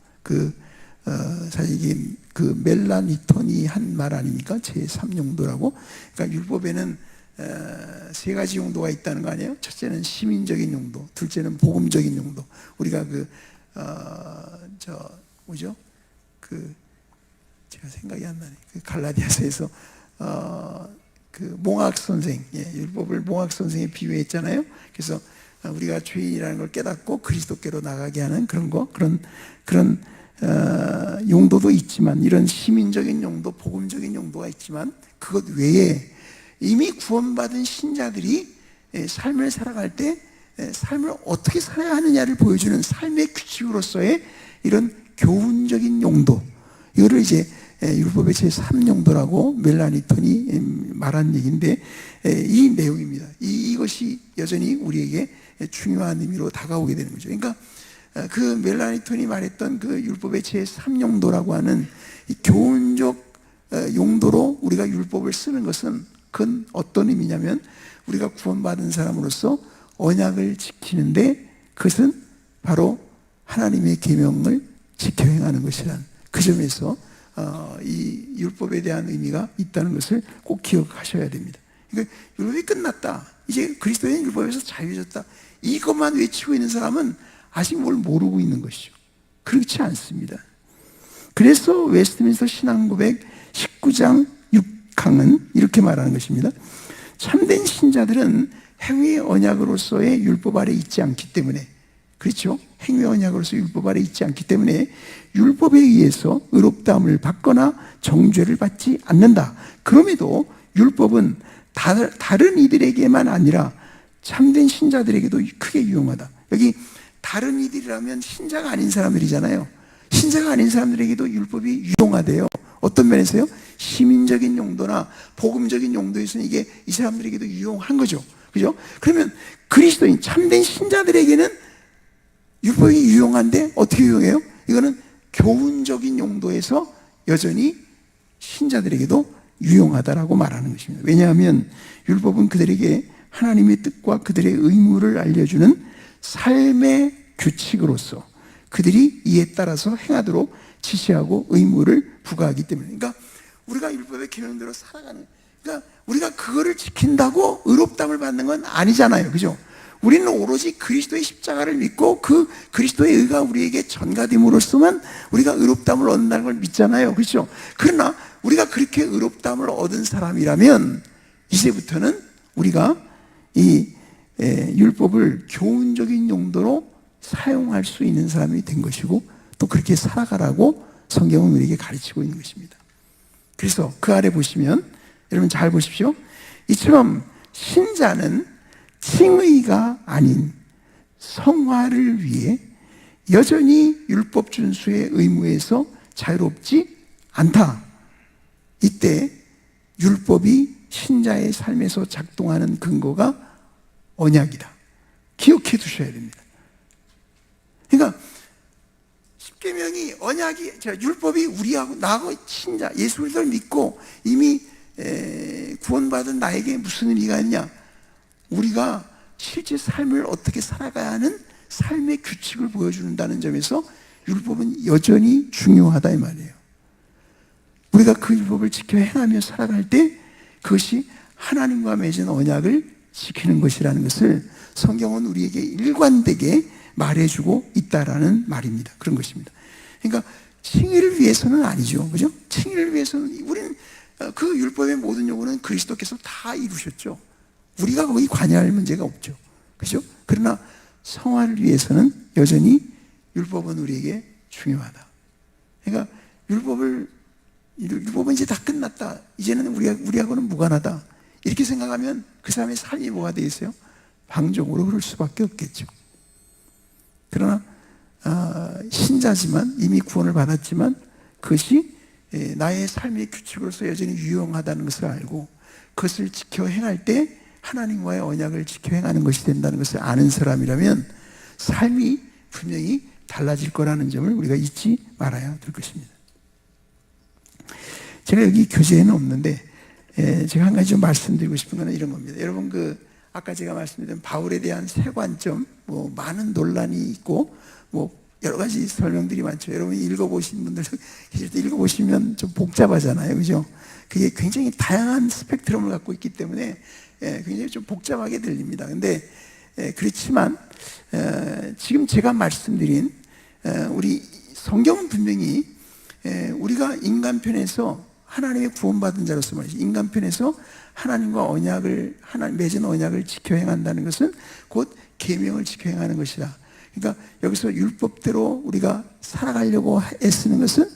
사실 이게 그 멜라니톤이 한 말 아닙니까? 제3용도라고. 그러니까 율법에는 세 가지 용도가 있다는 거 아니에요? 첫째는 시민적인 용도, 둘째는 복음적인 용도. 우리가 제가 생각이 안 나네. 그 갈라디아서에서 몽학 선생, 율법을 몽학 선생에 비유했잖아요. 그래서 우리가 죄인이라는 걸 깨닫고 그리스도께로 나가게 하는 그런 용도도 있지만, 이런 시민적인 용도, 복음적인 용도가 있지만, 그것 외에 이미 구원받은 신자들이 삶을 살아갈 때 삶을 어떻게 살아야 하느냐를 보여주는 삶의 규칙으로서의 이런 교훈적인 용도, 이거를 이제 율법의 제3용도라고 멜라니톤이 말한 얘기인데, 이 내용입니다. 이것이 여전히 우리에게 중요한 의미로 다가오게 되는 거죠. 그러니까 그 멜라니톤이 말했던 그 율법의 제3용도라고 하는 이 교훈적 용도로 우리가 율법을 쓰는 것은, 그건 어떤 의미냐면 우리가 구원받은 사람으로서 언약을 지키는데 그것은 바로 하나님의 계명을 지켜 행하는 것이란 그 점에서 이 율법에 대한 의미가 있다는 것을 꼭 기억하셔야 됩니다. 그러니까 율법이 끝났다, 이제 그리스도의 율법에서 자유해졌다, 이것만 외치고 있는 사람은 아직 뭘 모르고 있는 것이죠. 그렇지 않습니다. 그래서 웨스트민스터 신앙고백 19장 6강은 이렇게 말하는 것입니다. 참된 신자들은 행위의 언약으로서의 율법 아래 있지 않기 때문에, 그렇죠? 행위 언약으로서 율법 아래 있지 않기 때문에 율법에 의해서 의롭다함을 받거나 정죄를 받지 않는다. 그럼에도 율법은 다른 이들에게만 아니라 참된 신자들에게도 크게 유용하다. 여기 다른 이들이라면 신자가 아닌 사람들이잖아요. 신자가 아닌 사람들에게도 율법이 유용하대요. 어떤 면에서요? 시민적인 용도나 복음적인 용도에서는 이게 이 사람들에게도 유용한 거죠. 그죠? 그러면 그리스도인 참된 신자들에게는 율법이 유용한데 어떻게 유용해요? 이거는 교훈적인 용도에서 여전히 신자들에게도 유용하다라고 말하는 것입니다. 왜냐하면 율법은 그들에게 하나님의 뜻과 그들의 의무를 알려주는 삶의 규칙으로서 그들이 이에 따라서 행하도록 지시하고 의무를 부과하기 때문에, 그러니까 우리가 율법의 계명대로 살아가는, 그러니까 우리가 그거를 지킨다고 의롭다함을 받는 건 아니잖아요. 그죠? 우리는 오로지 그리스도의 십자가를 믿고 그 그리스도의 의가 우리에게 전가됨으로써만 우리가 의롭다함을 얻는다는 걸 믿잖아요. 그렇죠? 그러나 우리가 그렇게 의롭다함을 얻은 사람이라면 이제부터는 우리가 이 율법을 교훈적인 용도로 사용할 수 있는 사람이 된 것이고 또 그렇게 살아가라고 성경은 우리에게 가르치고 있는 것입니다. 그래서 그 아래 보시면 여러분 잘 보십시오. 이처럼 신자는 칭의가 아닌 성화를 위해 여전히 율법 준수의 의무에서 자유롭지 않다. 이때 율법이 신자의 삶에서 작동하는 근거가 언약이다. 기억해 두셔야 됩니다. 그러니까 십계명이 언약이, 율법이 우리하고 나하고 신자 예수 그리스도를 믿고 이미 구원받은 나에게 무슨 의미가 있냐? 우리가 실제 삶을 어떻게 살아가야 하는 삶의 규칙을 보여준다는 점에서 율법은 여전히 중요하다 이 말이에요. 우리가 그 율법을 지켜 행하며 살아갈 때 그것이 하나님과 맺은 언약을 지키는 것이라는 것을 성경은 우리에게 일관되게 말해주고 있다라는 말입니다. 그런 것입니다. 그러니까 칭의를 위해서는 아니죠. 그죠? 칭의를 위해서는 우리는 그 율법의 모든 요구는 그리스도께서 다 이루셨죠. 우리가 거기 관여할 문제가 없죠. 그죠? 그러나 성화를 위해서는 여전히 율법은 우리에게 중요하다. 그러니까 율법은 이제 다 끝났다. 이제는 우리하고는 무관하다. 이렇게 생각하면 그 사람의 삶이 뭐가 되겠어요? 방종으로 흐를 수밖에 없겠죠. 그러나 신자지만 이미 구원을 받았지만 그것이 나의 삶의 규칙으로서 여전히 유용하다는 것을 알고 그것을 지켜 행할 때 하나님과의 언약을 지켜 행하는 것이 된다는 것을 아는 사람이라면 삶이 분명히 달라질 거라는 점을 우리가 잊지 말아야 될 것입니다. 제가 여기 교재에는 없는데 제가 한 가지 좀 말씀드리고 싶은 것은 이런 겁니다. 여러분 아까 제가 말씀드린 바울에 대한 세 관점, 많은 논란이 있고 여러 가지 설명들이 많죠. 여러분이 읽어보신 분들 계실 때 읽어보시면 좀 복잡하잖아요. 그죠? 그게 굉장히 다양한 스펙트럼을 갖고 있기 때문에 굉장히 좀 복잡하게 들립니다. 근데 그렇지만 지금 제가 말씀드린 우리 성경은 분명히 우리가 인간편에서 하나님의 구원받은 자로서 말이죠. 인간편에서 하나님과 맺은 언약을 지켜 행한다는 것은 곧 계명을 지켜 행하는 것이다. 그러니까 여기서 율법대로 우리가 살아가려고 애쓰는 것은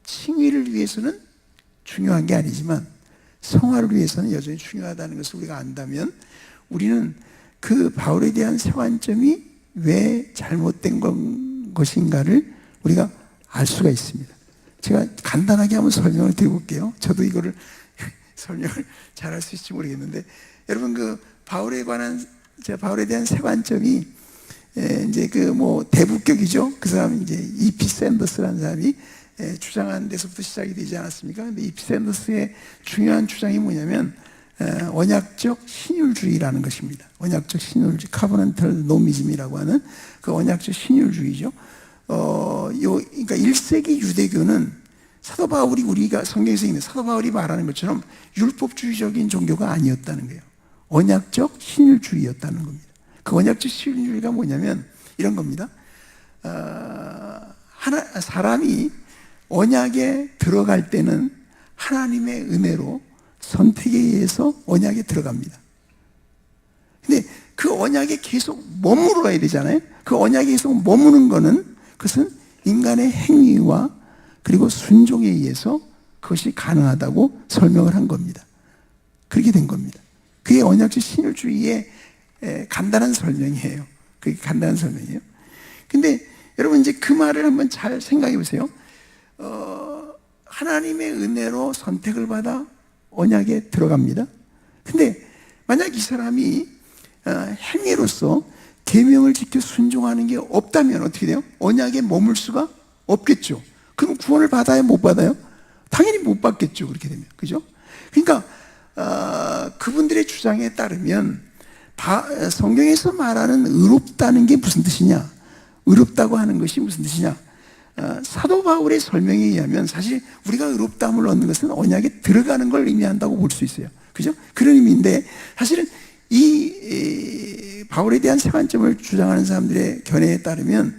칭의를 위해서는 중요한 게 아니지만 성화를 위해서는 여전히 중요하다는 것을 우리가 안다면 우리는 그 바울에 대한 세 관점이 왜 잘못된 것인가를 우리가 알 수가 있습니다. 제가 간단하게 한번 설명을 드려볼게요. 저도 이거를 설명을 잘할 수 있을지 모르겠는데 여러분 바울에 대한 세 관점이 이제 대부격이죠. 그 사람이 이제 E.P. 샌더스라는 사람이 주장한 데서부터 시작이 되지 않았습니까? 근데 E.P. 샌더스의 중요한 주장이 뭐냐면 언약적 신율주의라는 것입니다. 언약적 신율주의, 카버넌탈 노미즘이라고 하는 그 언약적 신율주의죠. 그러니까 1세기 유대교는 사도 바울이 우리가 성경에서 읽는 사도 바울이 말하는 것처럼 율법주의적인 종교가 아니었다는 거예요. 언약적 신율주의였다는 겁니다. 그 언약적 신율주의가 뭐냐면 이런 겁니다. 사람이 언약에 들어갈 때는 하나님의 은혜로 선택에 의해서 언약에 들어갑니다. 근데 그 언약에 계속 머물러야 되잖아요. 그 언약에 계속 머무는 거는 그것은 인간의 행위와 그리고 순종에 의해서 그것이 가능하다고 설명을 한 겁니다. 그렇게 된 겁니다. 그게 언약적 신율주의의 간단한 설명이에요. 그게 간단한 설명이에요. 근데 여러분 이제 그 말을 한번 잘 생각해 보세요. 하나님의 은혜로 선택을 받아 언약에 들어갑니다. 근데 만약 이 사람이 행위로서 계명을 지켜 순종하는 게 없다면 어떻게 돼요? 언약에 머물 수가 없겠죠. 그럼 구원을 받아야 못 받아요? 당연히 못 받겠죠. 그렇게 되면. 그죠? 그러니까 그분들의 주장에 따르면 성경에서 말하는 의롭다는 게 무슨 뜻이냐? 의롭다고 하는 것이 무슨 뜻이냐? 사도 바울의 설명에 의하면 사실 우리가 의롭다함을 얻는 것은 언약에 들어가는 걸 의미한다고 볼 수 있어요. 그죠? 그런 의미인데 사실은 이 바울에 대한 세관점을 주장하는 사람들의 견해에 따르면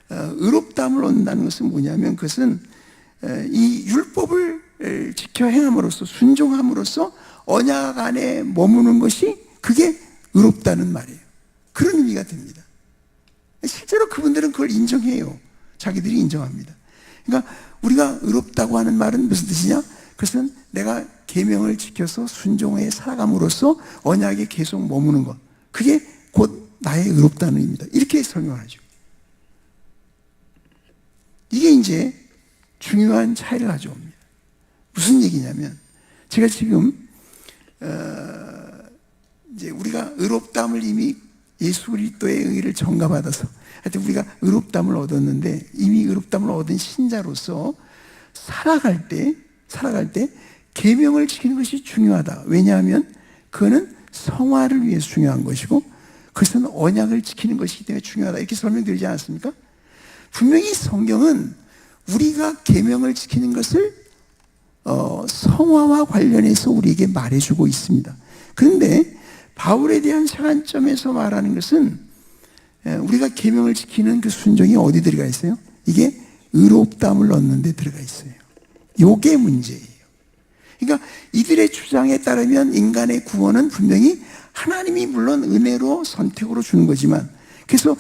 의롭다함을 얻는다는 것은 뭐냐면 그것은 이 율법을 지켜 행함으로써 순종함으로써 언약 안에 머무는 것이 그게 의롭다는 말이에요. 그런 의미가 됩니다. 실제로 그분들은 그걸 인정해요. 자기들이 인정합니다. 그러니까 우리가 의롭다고 하는 말은 무슨 뜻이냐? 그것은 내가 계명을 지켜서 순종해 살아감으로써 언약에 계속 머무는 것. 그게 곧 나의 의롭다는 의미다. 이렇게 설명하죠. 이게 이제 중요한 차이를 가져옵니다. 무슨 얘기냐면 제가 지금 이제 우리가 의롭다함을 이미 예수 그리스도의 의를 전가받아서 하여튼 우리가 의롭다함을 얻었는데 이미 의롭다함을 얻은 신자로서 살아갈 때 계명을 지키는 것이 중요하다. 왜냐하면 그거는 성화를 위해서 중요한 것이고 그것은 언약을 지키는 것이기 때문에 중요하다. 이렇게 설명드리지 않았습니까? 분명히 성경은 우리가 계명을 지키는 것을 성화와 관련해서 우리에게 말해주고 있습니다. 그런데 바울에 대한 시간점에서 말하는 것은 우리가 계명을 지키는 그 순종이 어디 들어가 있어요? 이게 의롭다함을 얻는 데 들어가 있어요. 요게 문제예요. 그러니까 이들의 주장에 따르면 인간의 구원은 분명히 하나님이 물론 은혜로 선택으로 주는 거지만 그래서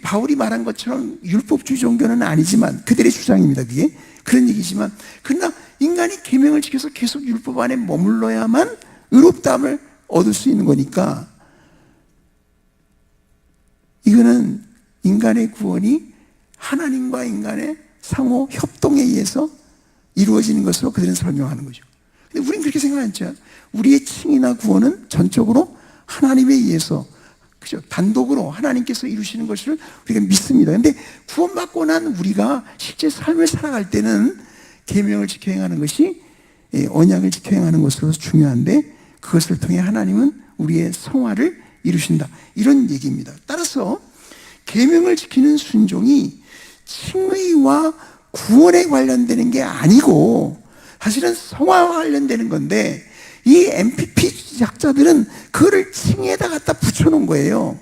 바울이 말한 것처럼 율법주의 종교는 아니지만 그들의 주장입니다. 그게 그런 얘기지만 그러나 인간이 계명을 지켜서 계속 율법 안에 머물러야만 의롭다함을 얻을 수 있는 거니까 이거는 인간의 구원이 하나님과 인간의 상호 협동에 의해서 이루어지는 것으로 그들은 설명하는 거죠. 근데 우리는 그렇게 생각하죠. 우리의 칭의나 구원은 전적으로 하나님에 의해서 그죠? 단독으로 하나님께서 이루시는 것을 우리가 믿습니다. 근데 구원받고 난 우리가 실제 삶을 살아갈 때는 계명을 지켜 행하는 것이 언약을 지켜 행하는 것으로 중요한데 그것을 통해 하나님은 우리의 성화를 이루신다. 이런 얘기입니다. 따라서 계명을 지키는 순종이 칭의와 구원에 관련되는 게 아니고 사실은 성화와 관련되는 건데 이 MPP 학자들은 그거를 칭의에다 갖다 붙여놓은 거예요.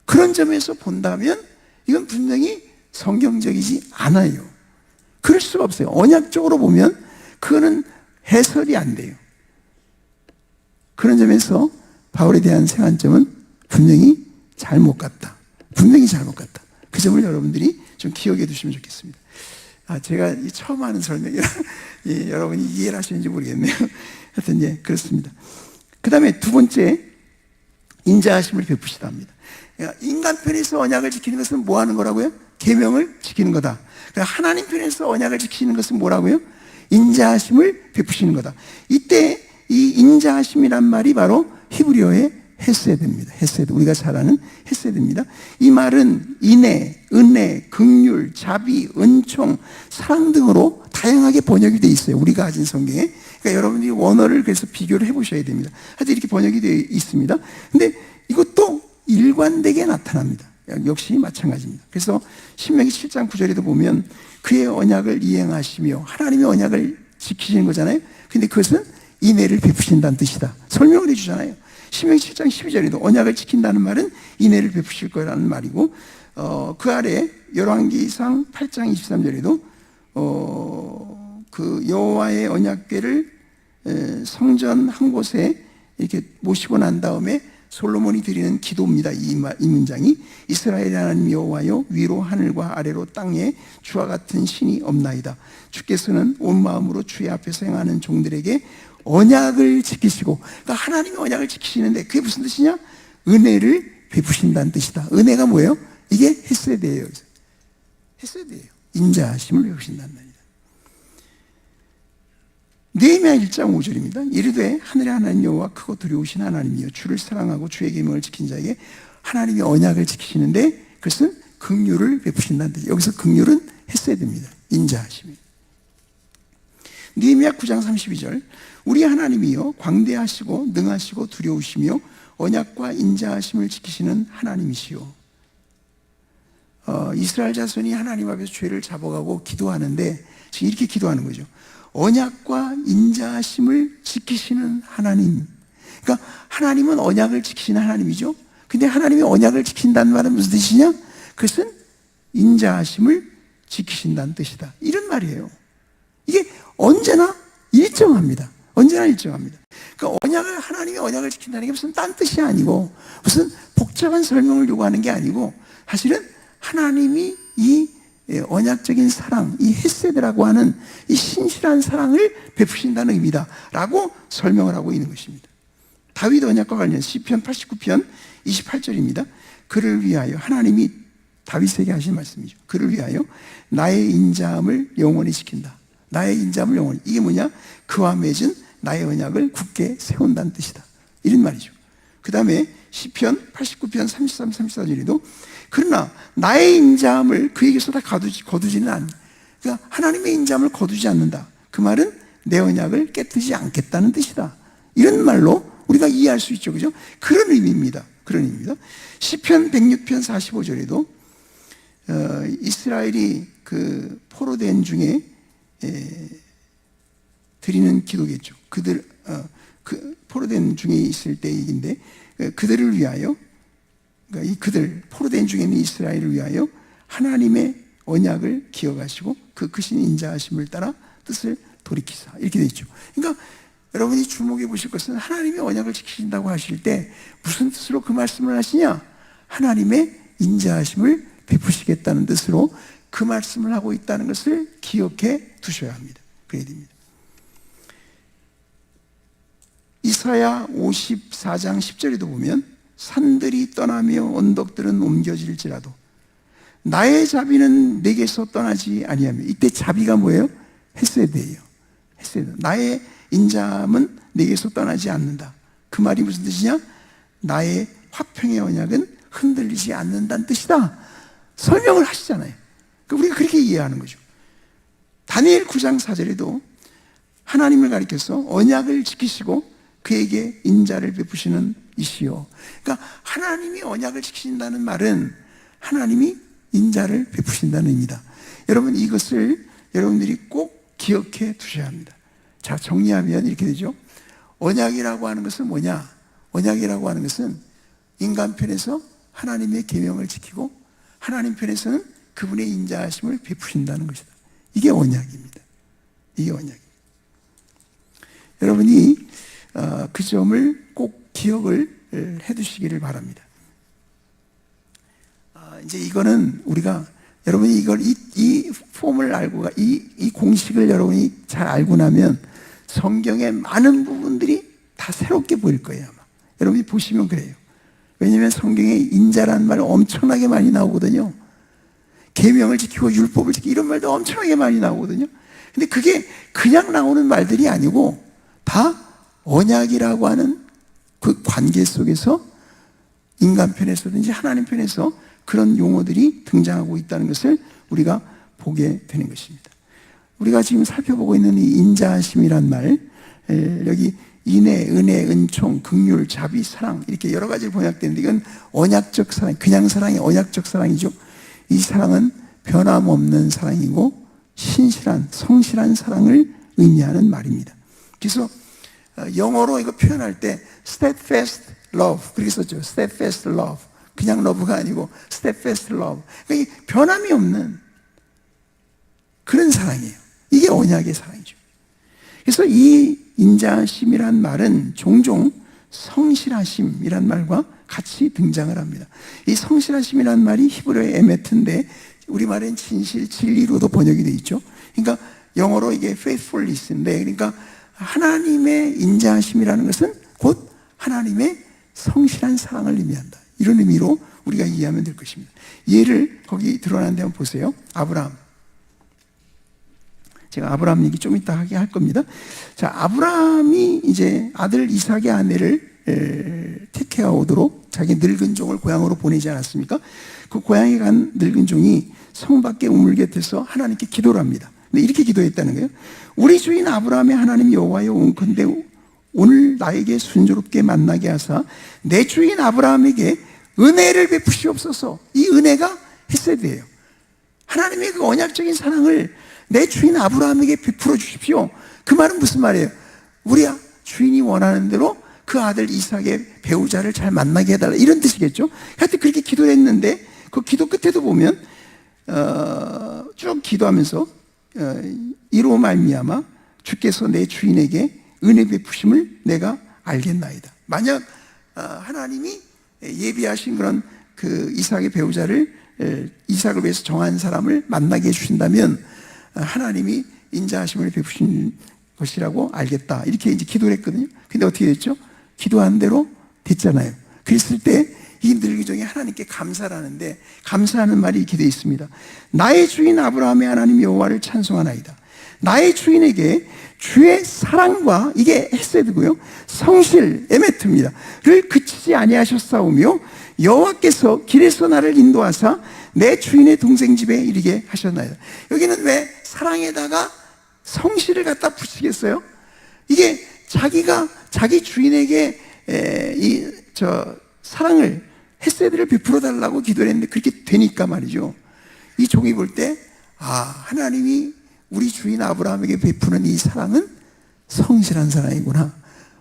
그런 점에서 본다면 이건 분명히 성경적이지 않아요. 그럴 수가 없어요. 언약적으로 보면 그거는 해설이 안 돼요. 그런 점에서 바울에 대한 생관점은 분명히 잘못 갔다. 분명히 잘못 갔다. 그 점을 여러분들이 좀 기억해 두시면 좋겠습니다. 제가 처음 하는 설명이라 여러분이 이해를 하시는지 모르겠네요. 하여튼 그렇습니다. 그 다음에 두 번째 인자하심을 베푸시다 합니다. 인간 편에서 언약을 지키는 것은 뭐 하는 거라고요? 계명을 지키는 거다. 하나님 편에서 언약을 지키는 것은 뭐라고요? 인자하심을 베푸시는 거다. 이때 이 인자하심이란 말이 바로 히브리어의 헤세드입니다. 헤세드, 우리가 잘 아는 헤세드입니다. 이 말은 인애, 은혜, 긍휼, 자비, 은총, 사랑 등으로 다양하게 번역이 되어 있어요. 우리가 가진 성경에. 그러니까 여러분들이 원어를 그래서 비교를 해보셔야 됩니다. 하여튼 이렇게 번역이 되어 있습니다. 근데 이것도 일관되게 나타납니다. 역시 마찬가지입니다. 그래서 신명기 7장 9절에도 보면 그의 언약을 이행하시며 하나님의 언약을 지키시는 거잖아요. 근데 그것은 인애를 베푸신다는 뜻이다. 설명을 해주잖아요. 신명기 7장 12절에도 언약을 지킨다는 말은 인애를 베푸실 거라는 말이고 그 아래 열왕기상 8장 23절에도 그 여호와의 언약궤를 성전 한 곳에 이렇게 모시고 난 다음에 솔로몬이 드리는 기도입니다. 이 문장이 이스라엘 하나님 여호와여 위로 하늘과 아래로 땅에 주와 같은 신이 없나이다. 주께서는 온 마음으로 주의 앞에서 행하는 종들에게 언약을 지키시고, 그러니까 하나님이 언약을 지키시는데 그게 무슨 뜻이냐? 은혜를 베푸신다는 뜻이다. 은혜가 뭐예요? 이게 헤세드예요. 헤세드예요. 인자하심을 베푸신다는 말이다. 느헤미야 1장 5절입니다. 이르되 하늘의 하나님 여호와 크고 두려우신 하나님이여 주를 사랑하고 주의 계명을 지킨 자에게 하나님이 언약을 지키시는데 그것은 긍휼을 베푸신다는 뜻이에요. 여기서 긍휼은 헤세드입니다. 인자하심입니다. 느헤미야 9장 32절 우리 하나님이여 광대하시고 능하시고 두려우시며 언약과 인자하심을 지키시는 하나님이시요. 이스라엘 자손이 하나님 앞에서 죄를 잡아가고 기도하는데 지금 이렇게 기도하는 거죠. 언약과 인자하심을 지키시는 하나님. 그러니까 하나님은 언약을 지키시는 하나님이죠. 근데 하나님이 언약을 지킨다는 말은 무슨 뜻이냐? 그것은 인자하심을 지키신다는 뜻이다. 이런 말이에요. 이게 언제나 일정합니다. 언제나 일정합니다. 그러니까 하나님이 언약을 지킨다는 게 무슨 딴 뜻이 아니고 무슨 복잡한 설명을 요구하는 게 아니고 사실은 하나님이 이 언약적인 사랑, 이 헤세드라고 하는 이 신실한 사랑을 베푸신다는 의미다 라고 설명을 하고 있는 것입니다. 다윗 언약과 관련 시편 89편 28절입니다. 그를 위하여 하나님이 다윗에게 하신 말씀이죠. 그를 위하여 나의 인자함을 영원히 지킨다. 나의 인자함을 영원히. 이게 뭐냐? 그와 맺은 나의 언약을 굳게 세운다는 뜻이다. 이런 말이죠. 그 다음에 시편 89편 33, 34절에도 그러나 나의 인자함을 그에게서 다 거두지는 않는다. 그러니까 하나님의 인자함을 거두지 않는다. 그 말은 내 언약을 깨뜨리지 않겠다는 뜻이다. 이런 말로 우리가 이해할 수 있죠. 그죠? 그런 의미입니다. 그런 의미입니다. 시편 106편 45절에도 이스라엘이 그 포로된 중에 드리는 기도겠죠. 그 포로된 중에 있을 때 얘기인데 그들을 위하여, 그러니까 이 그들 포로된 중에 있는 이스라엘을 위하여 하나님의 언약을 기억하시고 그 크신 인자하심을 따라 뜻을 돌이키사, 이렇게 되어 있죠. 그러니까 여러분이 주목해 보실 것은 하나님이 언약을 지키신다고 하실 때 무슨 뜻으로 그 말씀을 하시냐? 하나님의 인자하심을 베푸시겠다는 뜻으로 그 말씀을 하고 있다는 것을 기억해 두셔야 합니다. 그래야 됩니다. 이사야 54장 10절에도 보면 산들이 떠나며 언덕들은 옮겨질지라도 나의 자비는 내게서 떠나지 아니하며, 이때 자비가 뭐예요? 헤세드예요. 헤세드. 나의 인자함은 내게서 떠나지 않는다. 그 말이 무슨 뜻이냐? 나의 화평의 언약은 흔들리지 않는다는 뜻이다. 설명을 하시잖아요. 우리가 그렇게 이해하는 거죠. 다니엘 9장 4절에도 하나님을 가리켜서 언약을 지키시고 그에게 인자를 베푸시는 이시요. 그러니까 하나님이 언약을 지키신다는 말은 하나님이 인자를 베푸신다는 의미다. 여러분, 이것을 여러분들이 꼭 기억해 두셔야 합니다. 자, 정리하면 이렇게 되죠. 언약이라고 하는 것은 뭐냐? 언약이라고 하는 것은 인간 편에서 하나님의 계명을 지키고 하나님 편에서는 그분의 인자하심을 베푸신다는 것이다. 이게 언약입니다. 이게 언약입니다. 여러분이 그 점을 꼭 기억을 해 두시기를 바랍니다. 이제 이거는 우리가, 여러분이 이걸 이 폼을 알고, 이 공식을 여러분이 잘 알고 나면 성경의 많은 부분들이 다 새롭게 보일 거예요, 아마. 여러분이 보시면 그래요. 왜냐하면 성경에 인자라는 말 엄청나게 많이 나오거든요. 계명을 지키고 율법을 지키고 이런 말도 엄청나게 많이 나오거든요. 근데 그게 그냥 나오는 말들이 아니고 다 언약이라고 하는 그 관계 속에서 인간 편에서든지 하나님 편에서 그런 용어들이 등장하고 있다는 것을 우리가 보게 되는 것입니다. 우리가 지금 살펴보고 있는 이 인자하심이란 말, 여기 인애, 은혜, 은총, 긍휼, 자비, 사랑, 이렇게 여러 가지로 번역되는데 이건 언약적 사랑, 그냥 사랑이 언약적 사랑이죠. 이 사랑은 변함없는 사랑이고 신실한, 성실한 사랑을 의미하는 말입니다. 그래서 영어로 이거 표현할 때 steadfast love 그렇게 썼죠. steadfast love. 그냥 love가 아니고 steadfast love. 그러니까 변함이 없는 그런 사랑이에요. 이게 언약의 사랑이죠. 그래서 이 인자심이란 말은 종종 성실하심이란 말과 같이 등장을 합니다. 이 성실하심이란 말이 히브리어의 에메트인데 우리말엔 진실, 진리로도 번역이 되어 있죠. 그러니까 영어로 이게 faithfulness인데, 그러니까 하나님의 인자하심이라는 것은 곧 하나님의 성실한 사랑을 의미한다. 이런 의미로 우리가 이해하면 될 것입니다. 예를 거기 드러난 데 한번 보세요. 아브라함. 제가 아브라함 얘기 좀 이따 하게 할 겁니다. 자, 아브라함이 이제 아들 이삭의 아내를 택해오도록 자기 늙은 종을 고향으로 보내지 않았습니까? 그 고향에 간 늙은 종이 성 밖에 우물 곁에서 하나님께 기도를 합니다. 근데 이렇게 기도했다는 거예요. 우리 주인 아브라함의 하나님 여호와여, 온컨대 오늘 나에게 순조롭게 만나게 하사 내 주인 아브라함에게 은혜를 베푸시옵소서. 이 은혜가 헤세드예요. 하나님의 그 언약적인 사랑을 내 주인 아브라함에게 베풀어 주십시오. 그 말은 무슨 말이에요? 우리 주인이 원하는 대로 그 아들 이삭의 배우자를 잘 만나게 해달라, 이런 뜻이겠죠. 하여튼 그렇게 기도를 했는데 그 기도 끝에도 보면 쭉 기도하면서 이로 말미암아 주께서 내 주인에게 은혜 베푸심을 내가 알겠나이다. 만약 하나님이 예비하신 그런 그 이삭의 배우자를, 이삭을 위해서 정한 사람을 만나게 해주신다면 하나님이 인자하심을 베푸신 것이라고 알겠다, 이렇게 이제 기도를 했거든요. 근데 어떻게 됐죠? 기도한 대로 됐잖아요. 그랬을 때 이 늙은 종이 하나님께 감사를 하는데, 감사하는 말이 이렇게 되어 있습니다. 나의 주인 아브라함의 하나님 여호와를 찬송하나이다. 나의 주인에게 주의 사랑과, 이게 헤세드고요, 성실, 에메트입니다, 를 그치지 아니하셨사오며 여호와께서 길에서 나를 인도하사 내 주인의 동생 집에 이르게 하셨나이다. 여기는 왜 사랑에다가 성실을 갖다 붙이겠어요? 이게 자기가 자기 주인에게 사랑을, 헤세드를 베풀어 달라고 기도를 했는데 그렇게 되니까 말이죠. 이 종이 볼 때, 하나님이 우리 주인 아브라함에게 베푸는 이 사랑은 성실한 사랑이구나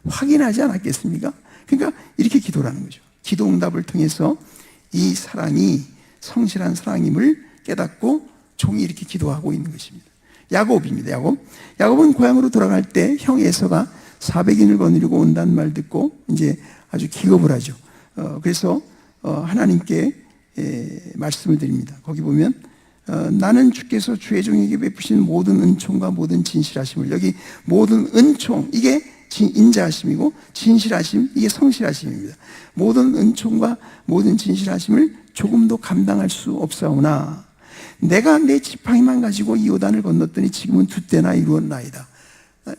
확인하지 않았겠습니까? 그러니까 이렇게 기도를 하는 거죠. 기도 응답을 통해서 이 사랑이 성실한 사랑임을 깨닫고 종이 이렇게 기도하고 있는 것입니다. 야곱입니다. 야곱은 고향으로 돌아갈 때 형 에서가 400인을 거느리고 온다는 말 듣고 이제 아주 기겁을 하죠. 그래서 하나님께 말씀을 드립니다. 거기 보면 나는 주께서 주의 종에게 베푸신 모든 은총과 모든 진실하심을, 여기 모든 은총, 이게 인자하심이고 진실하심, 이게 성실하심입니다. 모든 은총과 모든 진실하심을 조금도 감당할 수 없사오나 내가 내 지팡이만 가지고 이 요단을 건넜더니 지금은 두 때나 이루었나이다.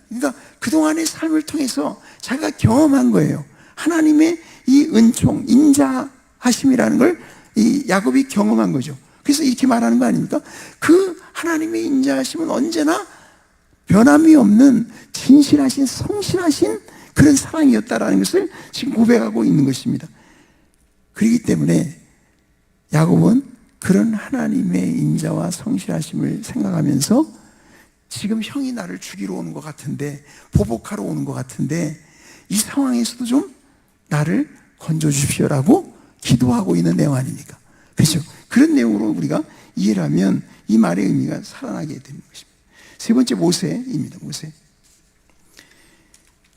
그러니까 그동안의 삶을 통해서 자기가 경험한 거예요. 하나님의 이 은총, 인자하심이라는 걸 이 야곱이 경험한 거죠. 그래서 이렇게 말하는 거 아닙니까? 그 하나님의 인자하심은 언제나 변함이 없는 진실하신, 성실하신 그런 사랑이었다라는 것을 지금 고백하고 있는 것입니다. 그렇기 때문에 야곱은 그런 하나님의 인자와 성실하심을 생각하면서 지금 형이 나를 죽이러 오는 것 같은데, 보복하러 오는 것 같은데 이 상황에서도 좀 나를 건져주십시오라고 기도하고 있는 내용 아닙니까? 그렇죠? 그런 내용으로 우리가 이해를 하면 이 말의 의미가 살아나게 되는 것입니다. 세 번째, 모세입니다. 모세.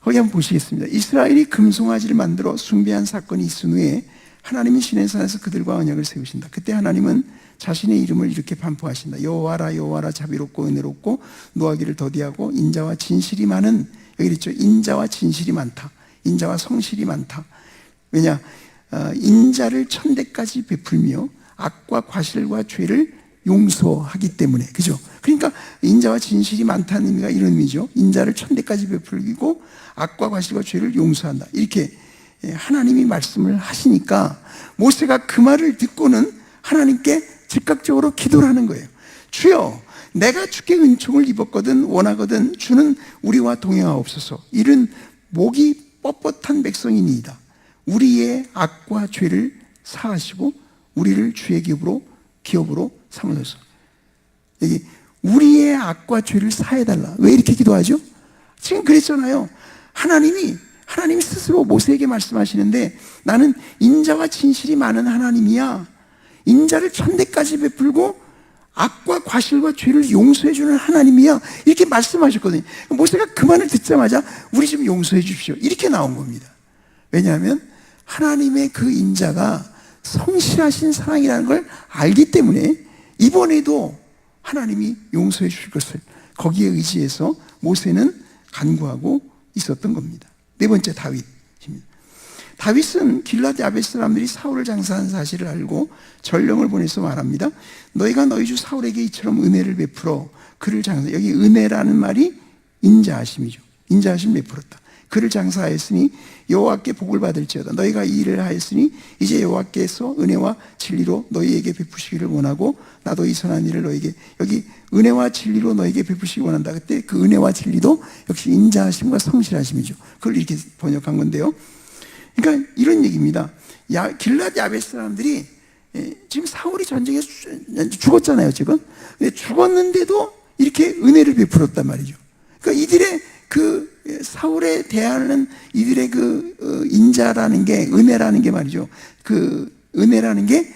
거기 한번 보시겠습니다. 이스라엘이 금송아지를 만들어 숭배한 사건이 있은 후에 하나님이 시내산에서 그들과 언약을 세우신다. 그때 하나님은 자신의 이름을 이렇게 반포하신다. 여호와라 여호와라 자비롭고 은혜롭고 노하기를 더디하고 인자와 진실이 많은, 여기 그랬죠. 인자와 진실이 많다. 인자와 성실이 많다. 왜냐? 인자를 천대까지 베풀며 악과 과실과 죄를 용서하기 때문에. 그죠? 그러니까 인자와 진실이 많다는 의미가 이런 의미죠. 인자를 천대까지 베풀고 악과 과실과 죄를 용서한다. 이렇게 하나님이 말씀을 하시니까 모세가 그 말을 듣고는 하나님께 즉각적으로 기도를 하는 거예요. 주여, 내가 주께 은총을 입었거든 원하거든 주는 우리와 동행하옵소서. 이런 목이 뻣뻣한 백성이니이다. 우리의 악과 죄를 사하시고 우리를 주의 기업으로 삼으소서. 여기 우리의 악과 죄를 사해달라. 왜 이렇게 기도하죠? 지금 그랬잖아요. 하나님이 스스로 모세에게 말씀하시는데, 나는 인자와 진실이 많은 하나님이야. 인자를 천대까지 베풀고 악과 과실과 죄를 용서해주는 하나님이야. 이렇게 말씀하셨거든요. 모세가 그 말을 듣자마자 우리 좀 용서해 주십시오. 이렇게 나온 겁니다. 왜냐하면 하나님의 그 인자가 성실하신 사랑이라는 걸 알기 때문에 이번에도 하나님이 용서해 주실 것을 거기에 의지해서 모세는 간구하고 있었던 겁니다. 네 번째, 다윗입니다. 다윗은 길앗 야베스 사람들이 사울을 장사한 사실을 알고 전령을 보내서 말합니다. 너희가 너희 주 사울에게 이처럼 은혜를 베풀어 그를 장사. 여기 은혜라는 말이 인자하심이죠. 인자하심 베풀었다. 그를 장사하였으니 여호와께 복을 받을지어다. 너희가 이 일을 하였으니 이제 여호와께서 은혜와 진리로 너희에게 베푸시기를 원하고 나도 이 선한 일을 너희에게, 여기 은혜와 진리로 너희에게 베푸시기 원한다. 그때 그 은혜와 진리도 역시 인자하심과 성실하심이죠. 그걸 이렇게 번역한 건데요. 그러니까 이런 얘기입니다. 길앗 야베스 사람들이 지금 사울이 전쟁에서 죽었잖아요, 지금. 근데 죽었는데도 이렇게 은혜를 베풀었단 말이죠. 그러니까 이들의 그 사울에 대하는 이들의 그 인자라는 게, 은혜라는 게 말이죠. 그 은혜라는 게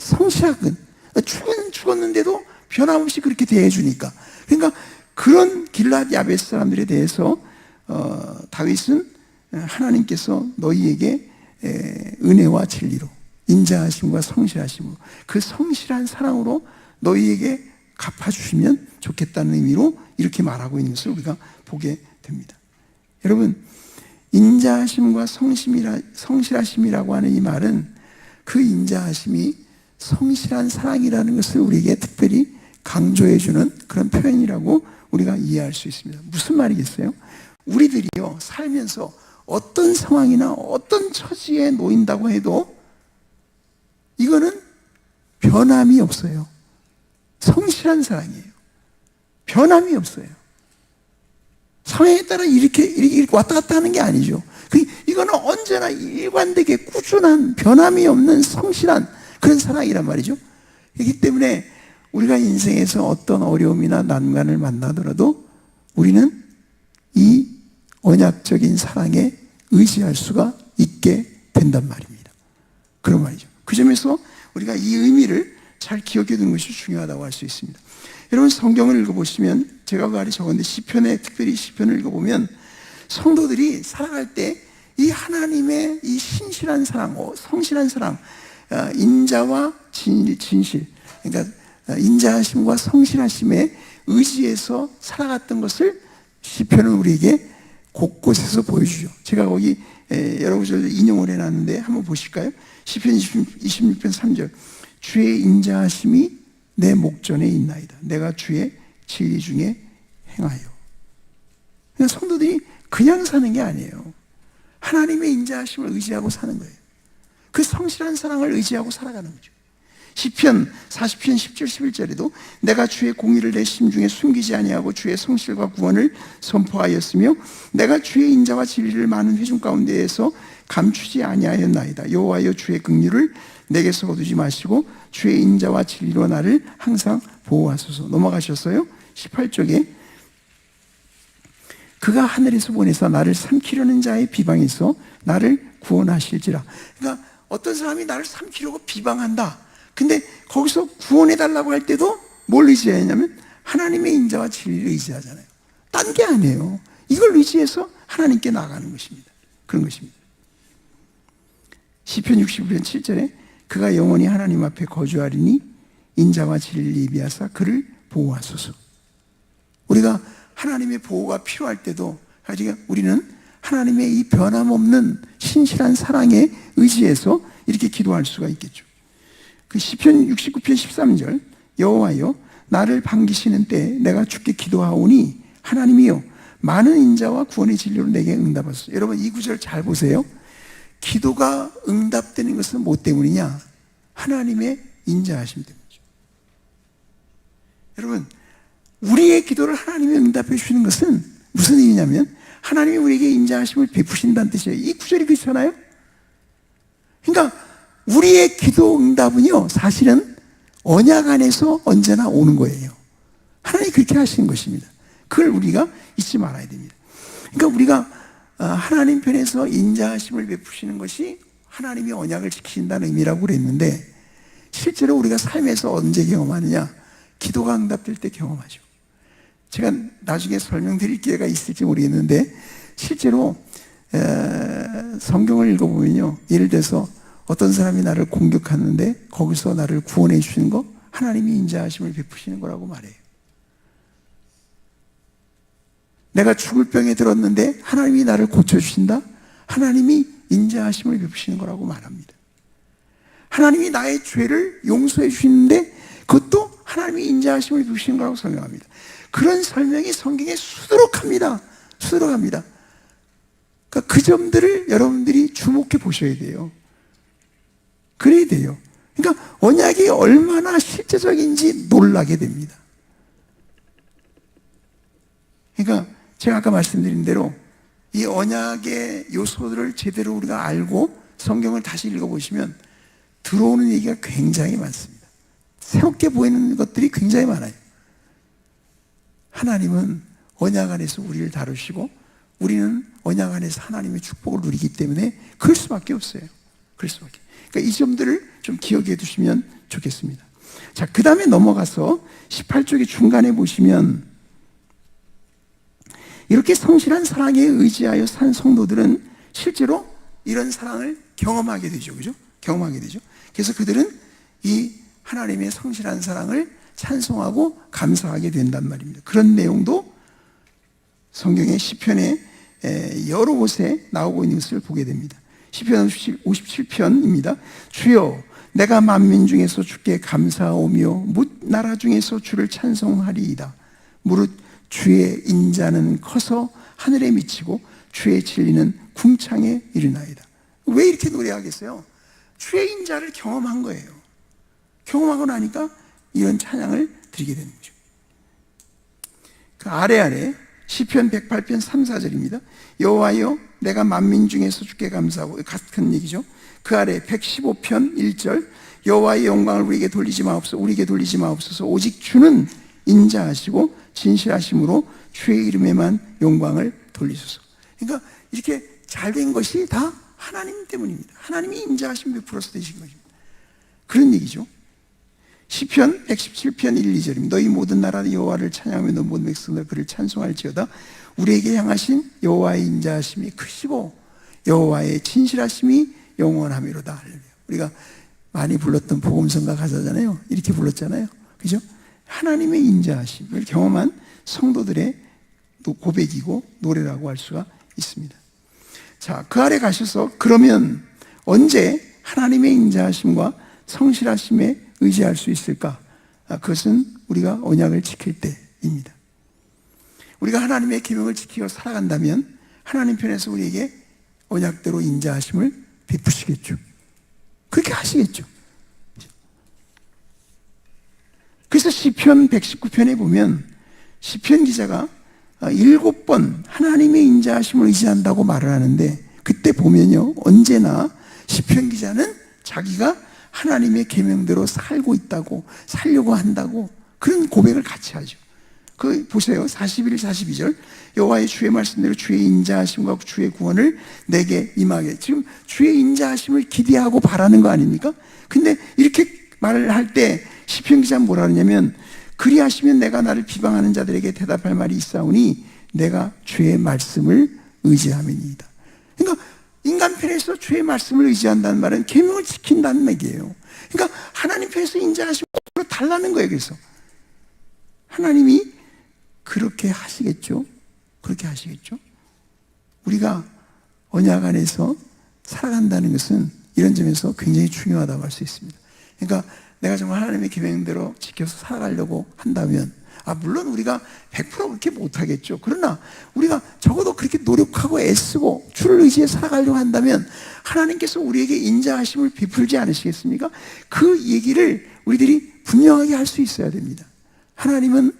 성실하군. 죽었는데도 변함없이 그렇게 대해주니까. 그러니까 그런 길앗 야베스 사람들에 대해서 다윗은 하나님께서 너희에게 은혜와 진리로, 인자하심과 성실하심으로, 그 성실한 사랑으로 너희에게 갚아주시면 좋겠다는 의미로 이렇게 말하고 있는 것을 우리가 보게 됩니다. 여러분, 인자하심과 성실하심이라고 하는 이 말은 그 인자하심이 성실한 사랑이라는 것을 우리에게 특별히 강조해주는 그런 표현이라고 우리가 이해할 수 있습니다. 무슨 말이겠어요? 우리들이요, 살면서 어떤 상황이나 어떤 처지에 놓인다고 해도 이거는 변함이 없어요. 성실한 사랑이에요. 변함이 없어요. 상황에 따라 이렇게 왔다 갔다 하는 게 아니죠. 이거는 언제나 일관되게 꾸준한 변함이 없는 성실한 그런 사랑이란 말이죠. 그렇기 때문에 우리가 인생에서 어떤 어려움이나 난관을 만나더라도 우리는 이 언약적인 사랑에 의지할 수가 있게 된단 말입니다. 그런 말이죠. 그 점에서 우리가 이 의미를 잘 기억해 두는 것이 중요하다고 할 수 있습니다. 여러분, 성경을 읽어보시면, 제가 그 아래 적었는데 시편에, 특별히 시편을 읽어보면 성도들이 살아갈 때 이 하나님의 이 신실한 사랑, 성실한 사랑, 인자와 진실, 그러니까 인자하심과 성실하심에 의지해서 살아갔던 것을 시편은 우리에게 곳곳에서 보여주죠. 제가 거기 여러 구절을 인용을 해놨는데 한번 보실까요? 시편 26편 3절. 주의 인자하심이 내 목전에 있나이다. 내가 주의 진리 중에 행하여. 그러니까 성도들이 그냥 사는 게 아니에요. 하나님의 인자하심을 의지하고 사는 거예요. 그 성실한 사랑을 의지하고 살아가는 거죠. 시편 40편 10절 11절에도 내가 주의 공의를 내 심중에 숨기지 아니하고 주의 성실과 구원을 선포하였으며 내가 주의 인자와 진리를 많은 회중 가운데에서 감추지 아니하였나이다. 여호와여, 주의 긍휼을 내게서 거두지 마시고 주의 인자와 진리로 나를 항상 보호하소서. 넘어가셨어요? 18쪽에 그가 하늘에서 보내서 나를 삼키려는 자의 비방에서 나를 구원하실지라. 그러니까 어떤 사람이 나를 삼키려고 비방한다. 근데 거기서 구원해달라고 할 때도 뭘 의지하냐면 하나님의 인자와 진리를 의지하잖아요. 딴 게 아니에요. 이걸 의지해서 하나님께 나아가는 것입니다. 그런 것입니다. 시편 69편 7절에 그가 영원히 하나님 앞에 거주하리니 인자와 진리를 예비하사 그를 보호하소서. 우리가 하나님의 보호가 필요할 때도 우리는 하나님의 이 변함없는 신실한 사랑에 의지해서 이렇게 기도할 수가 있겠죠. 그 시편 69편 13절 여호와여, 나를 반기시는 때에 내가 주께 기도하오니 하나님이여, 많은 인자와 구원의 진리로 내게 응답하소서. 여러분, 이 구절 잘 보세요. 기도가 응답되는 것은 뭐 때문이냐? 하나님의 인자하심 때문이죠. 여러분, 우리의 기도를 하나님이 응답해 주시는 것은 무슨 의미냐면 하나님이 우리에게 인자하심을 베푸신다는 뜻이에요. 이 구절이 그렇잖아요. 그러니까 우리의 기도 응답은요, 사실은 언약 안에서 언제나 오는 거예요. 하나님이 그렇게 하시는 것입니다. 그걸 우리가 잊지 말아야 됩니다. 그러니까 우리가 하나님 편에서 인자하심을 베푸시는 것이 하나님이 언약을 지키신다는 의미라고 그랬는데, 실제로 우리가 삶에서 언제 경험하느냐? 기도가 응답될 때 경험하죠. 제가 나중에 설명드릴 기회가 있을지 모르겠는데, 실제로 성경을 읽어보면요, 예를 들어서 어떤 사람이 나를 공격하는데 거기서 나를 구원해 주시는 거, 하나님이 인자하심을 베푸시는 거라고 말해요. 내가 죽을 병에 들었는데 하나님이 나를 고쳐주신다? 하나님이 인자하심을 베푸시는 거라고 말합니다. 하나님이 나의 죄를 용서해 주시는데 그것도 하나님이 인자하심을 베푸시는 거라고 설명합니다. 그런 설명이 성경에 수두룩합니다. 수두룩합니다. 그러니까 그 점들을 여러분들이 주목해 보셔야 돼요. 그래야 돼요. 그러니까 언약이 얼마나 실제적인지 놀라게 됩니다. 그러니까 제가 아까 말씀드린 대로 이 언약의 요소들을 제대로 우리가 알고 성경을 다시 읽어보시면 들어오는 얘기가 굉장히 많습니다. 새롭게 보이는 것들이 굉장히 많아요. 하나님은 언약 안에서 우리를 다루시고 우리는 언약 안에서 하나님의 축복을 누리기 때문에 그럴 수밖에 없어요. 그럴 수밖에. 그러니까 이 점들을 좀 기억해 두시면 좋겠습니다. 자, 그 다음에 넘어가서 18쪽의 중간에 보시면 이렇게 성실한 사랑에 의지하여 산 성도들은 실제로 이런 사랑을 경험하게 되죠. 그죠? 경험하게 되죠. 그래서 그들은 이 하나님의 성실한 사랑을 찬송하고 감사하게 된단 말입니다. 그런 내용도 성경의 시편에 여러 곳에 나오고 있는 것을 보게 됩니다. 시편 57편입니다. 주여, 내가 만민 중에서 주께 감사하오며 뭇 나라 중에서 주를 찬송하리이다. 무릇 주의 인자는 커서 하늘에 미치고 주의 진리는 궁창에 이르나이다. 왜 이렇게 노래하겠어요? 주의 인자를 경험한 거예요. 경험하고 나니까 이런 찬양을 드리게 되는 거죠. 그 아래 시편 108편 3, 4절입니다. 여호와여, 내가 만민 중에서 주께 감사하고, 같은 얘기죠. 그 아래 115편 1절, 여호와의 영광을 우리에게 돌리지 마옵소서. 오직 주는 인자하시고 진실하심으로 주의 이름에만 영광을 돌리소서. 그러니까 이렇게 잘된 것이 다 하나님 때문입니다. 하나님이 인자하심 베풀어서 되신 것입니다. 그런 얘기죠. 시편 117편 1, 2절입니다. 너희 모든 나라 여호와를 찬양하며 너 모든 백성들 그를 찬송할지어다. 우리에게 향하신 여호와의 인자하심이 크시고 여호와의 진실하심이 영원하미로다. 우리가 많이 불렀던 복음성가 가사잖아요. 이렇게 불렀잖아요. 그죠? 하나님의 인자하심을 경험한 성도들의 고백이고 노래라고 할 수가 있습니다. 자, 그 아래 가셔서 그러면 언제 하나님의 인자하심과 성실하심에 의지할 수 있을까? 그것은 우리가 언약을 지킬 때입니다. 우리가 하나님의 계명을 지키고 살아간다면 하나님 편에서 우리에게 언약대로 인자하심을 베푸시겠죠. 그렇게 하시겠죠. 그래서 시편 119편에 보면 시편 기자가 7번 하나님의 인자하심을 의지한다고 말을 하는데, 그때 보면요, 언제나 시편 기자는 자기가 하나님의 계명대로 살고 있다고, 살려고 한다고 그런 고백을 같이 하죠. 그 보세요. 41, 42절. 여호와의 주의 말씀대로 주의 인자하심과 주의 구원을 내게 임하게. 지금 주의 인자하심을 기대하고 바라는 거 아닙니까? 근데 이렇게 말을 할 때 시편 기자는 뭐라 그러냐면, 그리하시면 내가 나를 비방하는 자들에게 대답할 말이 있사오니 내가 주의 말씀을 의지함이니이다. 그러니까 인간 편에서 주의 말씀을 의지한다는 말은 계명을 지킨다는 얘기예요. 그러니까 하나님 편에서 인자하심을 달라는 거예요. 그래서 하나님이 그렇게 하시겠죠. 그렇게 하시겠죠. 우리가 언약 안에서 살아간다는 것은 이런 점에서 굉장히 중요하다고 할 수 있습니다. 그러니까 내가 정말 하나님의 계명대로 지켜서 살아가려고 한다면, 물론 우리가 100% 그렇게 못하겠죠. 그러나 우리가 적어도 그렇게 노력하고 애쓰고 주를 의지해 살아가려고 한다면 하나님께서 우리에게 인자하심을 베풀지 않으시겠습니까? 그 얘기를 우리들이 분명하게 할 수 있어야 됩니다. 하나님은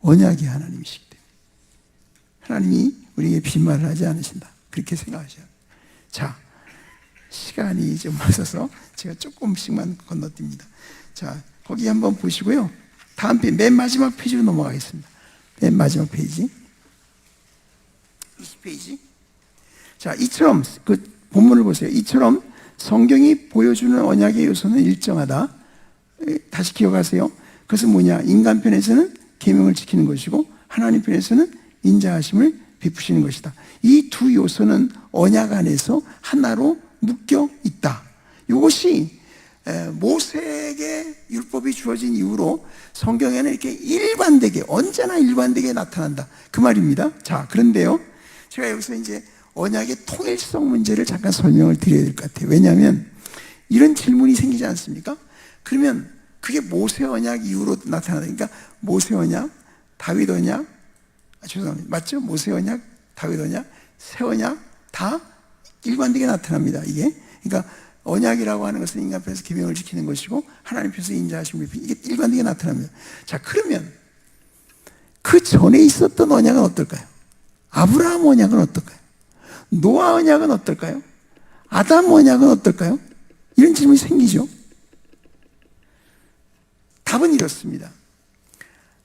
언약의 하나님이시기 때문에 하나님이 우리에게 빈말을 하지 않으신다. 그렇게 생각하셔야 합니다. 자, 시간이 좀 없어서 제가 조금씩만 건너뜁니다. 자, 거기 한번 보시고요. 다음 페이지, 맨 마지막 페이지로 넘어가겠습니다. 맨 마지막 페이지. 20페이지. 자, 이처럼, 그 본문을 보세요. 이처럼 성경이 보여주는 언약의 요소는 일정하다. 다시 기억하세요. 그것은 뭐냐? 인간 편에서는 계명을 지키는 것이고 하나님 편에서는 인자하심을 베푸시는 것이다. 이 두 요소는 언약 안에서 하나로 묶여 있다. 이것이 모세에게 율법이 주어진 이후로 성경에는 이렇게 일관되게, 언제나 일관되게 나타난다, 그 말입니다. 자, 그런데요, 제가 여기서 이제 언약의 통일성 문제를 잠깐 설명을 드려야 될 것 같아요. 왜냐하면 이런 질문이 생기지 않습니까? 그러면 그게 모세 언약 이후로 나타나다. 그러니까 모세 언약, 다윗 언약, 죄송합니다. 맞죠? 모세 언약, 다윗 언약, 새 언약 다 일관되게 나타납니다. 이게. 그러니까 언약이라고 하는 것은 인간 편에서 계명을 지키는 것이고 하나님 편에서 인자하심을 이게 일관되게 나타납니다. 자, 그러면 그 전에 있었던 언약은 어떨까요? 아브라함 언약은 어떨까요? 노아 언약은 어떨까요? 아담 언약은 어떨까요? 이런 질문이 생기죠. 답은 이렇습니다.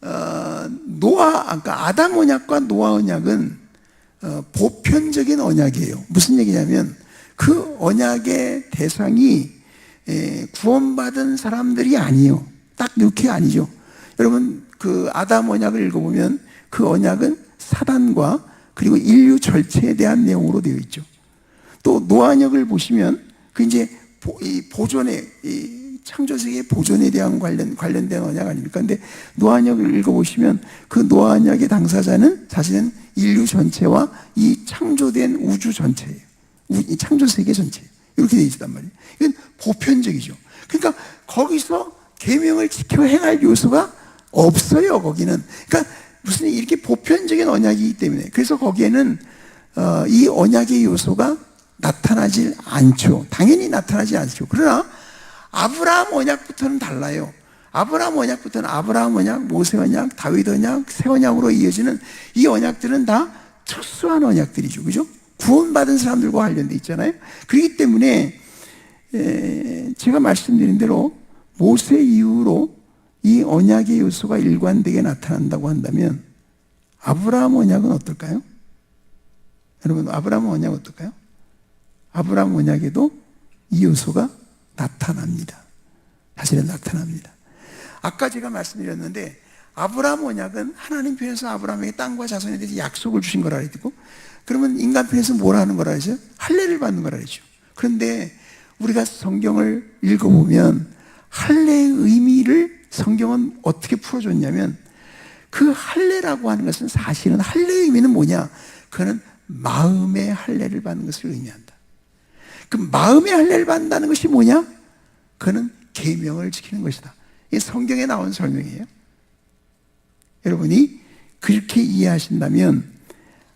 그러니까 아담 언약과 노아 언약은 보편적인 언약이에요. 무슨 얘기냐면 그 언약의 대상이 구원받은 사람들이 아니에요. 딱 이렇게 아니죠. 여러분, 그 아담 언약을 읽어보면 그 언약은 사단과 그리고 인류 전체에 대한 내용으로 되어 있죠. 또 노아 언약을 보시면 그 이제 보존의 창조세계의 보존에 대한 관련된 언약 아닙니까? 근데 노아 언약을 읽어보시면 그 노아 언약의 당사자는 사실은 인류 전체와 이 창조된 우주 전체예요. 이 창조세계 전체예요. 이렇게 되어 있단 말이에요. 이건 보편적이죠. 그러니까 거기서 계명을 지켜 행할 요소가 없어요. 거기는. 그러니까 무슨 이렇게 보편적인 언약이기 때문에, 그래서 거기에는 이 언약의 요소가 나타나질 않죠. 당연히 나타나지 않죠. 그러나 아브라함 언약부터는 달라요. 아브라함 언약부터는 아브라함 언약, 모세 언약, 다윗 언약, 새 언약으로 이어지는 이 언약들은 다 특수한 언약들이죠. 그죠? 구원받은 사람들과 관련돼 있잖아요. 그렇기 때문에 제가 말씀드린 대로 모세 이후로 이 언약의 요소가 일관되게 나타난다고 한다면 아브라함 언약은 어떨까요? 여러분, 아브라함 언약 어떨까요? 아브라함 언약에도 이 요소가 나타납니다. 사실은 나타납니다. 아까 제가 말씀드렸는데 아브라함 언약은 하나님 편에서 아브라함에게 땅과 자손에 대해서 약속을 주신 거라 그랬고, 그러면 인간 편에서 뭐라 하는 거라 그러죠? 할례를 받는 거라 그러죠. 그런데 우리가 성경을 읽어보면 할례의 의미를 성경은 어떻게 풀어줬냐면, 그 할례라고 하는 것은 사실은 할례의 의미는 뭐냐? 그거는 마음의 할례를 받는 것을 의미한다. 그 마음의 할례를 받는다는 것이 뭐냐? 그거는 계명을 지키는 것이다. 이게 성경에 나온 설명이에요. 여러분이 그렇게 이해하신다면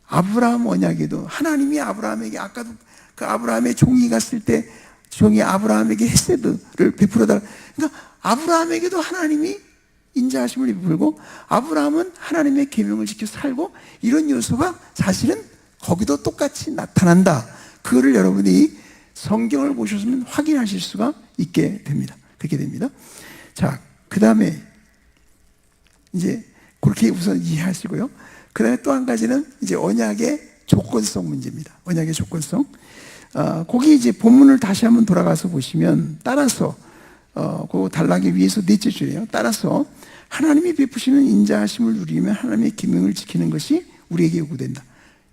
아브라함 언약에도 하나님이 아브라함에게, 아까도 그 아브라함의 종이 갔을 때 종이 아브라함에게 헤세드를 베풀어달라. 그러니까 아브라함에게도 하나님이 인자하심을 베풀고 아브라함은 하나님의 계명을 지켜 살고, 이런 요소가 사실은 거기도 똑같이 나타난다. 그거를 여러분이 성경을 보셨으면 확인하실 수가 있게 됩니다. 그렇게 됩니다. 자, 그 다음에 이제 그렇게 우선 이해하시고요. 그 다음에 또 한 가지는 이제 언약의 조건성 문제입니다. 언약의 조건성. 거기 이제 본문을 다시 한번 돌아가서 보시면 따라서 그 단락의 위에서 넷째 줄이에요. 따라서 하나님이 베푸시는 인자하심을 누리면 하나님의 계명을 지키는 것이 우리에게 요구된다.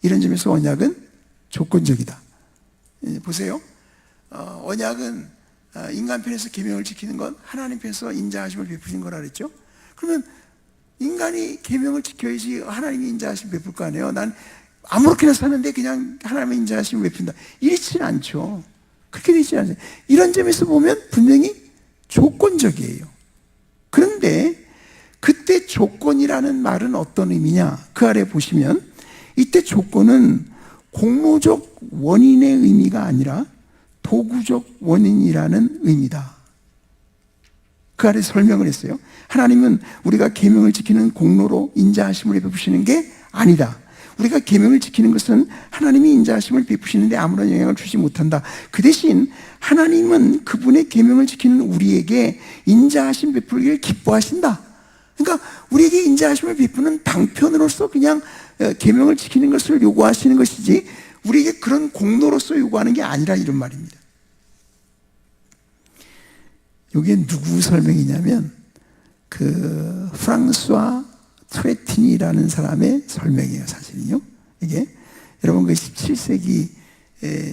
이런 점에서 언약은 조건적이다. 보세요. 언약은 인간 편에서 계명을 지키는 건 하나님 편에서 인자하심을 베푸신 거라 그랬죠. 그러면 인간이 계명을 지켜야지 하나님이 인자하심을 베풀 거 아니에요. 난 아무렇게나 사는데 그냥 하나님의 인자하심을 베푼다. 이렇지는 않죠. 그렇게 되지 않아요. 이런 점에서 보면 분명히 조건적이에요. 그런데 그때 조건이라는 말은 어떤 의미냐? 그 아래 보시면 이때 조건은 공로적 원인의 의미가 아니라 도구적 원인이라는 의미다. 그 아래 설명을 했어요. 하나님은 우리가 계명을 지키는 공로로 인자하심을 베푸시는 게 아니다. 우리가 계명을 지키는 것은 하나님이 인자하심을 베푸시는데 아무런 영향을 주지 못한다. 그 대신 하나님은 그분의 계명을 지키는 우리에게 인자하심 베풀기를 기뻐하신다. 그러니까 우리에게 인자하심을 베푸는 방편으로서 그냥 계명을 지키는 것을 요구하시는 것이지 우리에게 그런 공로로서 요구하는 게 아니라, 이런 말입니다. 이게 누구 설명이냐면 그 프랑스와 트레틴이라는 사람의 설명이에요. 사실은요. 이게 여러분 그 17세기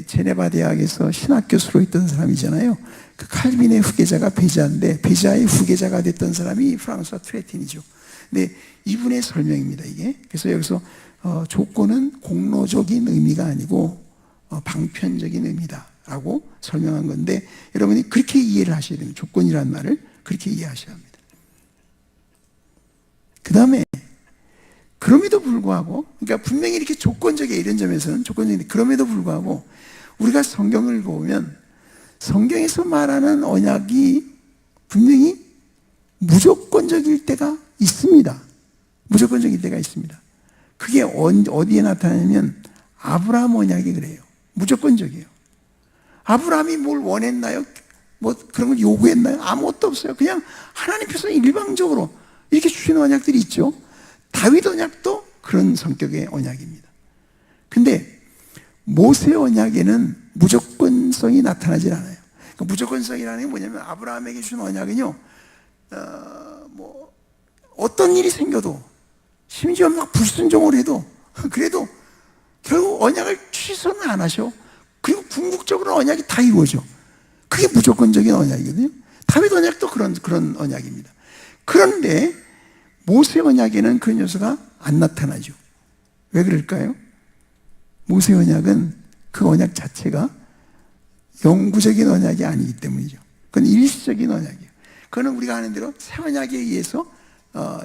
제네바 대학에서 신학 교수로 있던 사람이잖아요. 그 칼빈의 후계자가 베자인데 베자의 후계자가 됐던 사람이 프랑스와 트레틴이죠. 근데 이분의 설명입니다, 이게. 그래서 여기서 조건은 공로적인 의미가 아니고 방편적인 의미다라고 설명한 건데, 여러분이 그렇게 이해를 하셔야 됩니다. 조건이라는 말을 그렇게 이해하셔야 합니다. 그 다음에 그럼에도 불구하고, 그러니까 분명히 이렇게 조건적이에요. 이런 점에서는 조건적인데, 그럼에도 불구하고 우리가 성경을 보면 성경에서 말하는 언약이 분명히 무조건적일 때가 있습니다. 무조건적일 때가 있습니다. 그게 어디에 나타나냐면 아브라함 언약이 그래요. 무조건적이에요. 아브라함이 뭘 원했나요? 뭐 그런 걸 요구했나요? 아무것도 없어요. 그냥 하나님께서 일방적으로 이렇게 주시는 언약들이 있죠. 다윗 언약도 그런 성격의 언약입니다. 근데 모세 언약에는 무조건성이 나타나질 않아요. 그러니까 무조건성이라는 게 뭐냐면 아브라함에게 주신 언약은요, 어떤 일이 생겨도, 심지어 막 불순종을 해도, 그래도 결국 언약을 취소는 안 하셔. 그리고 궁극적으로 언약이 다 이루어져. 그게 무조건적인 언약이거든요. 다윗 언약도 그런 언약입니다. 그런데 모세 언약에는 그런 요소가 안 나타나죠. 왜 그럴까요? 모세 언약은 그 언약 자체가 영구적인 언약이 아니기 때문이죠. 그건 일시적인 언약이에요. 그거는 우리가 아는 대로 새 언약에 의해서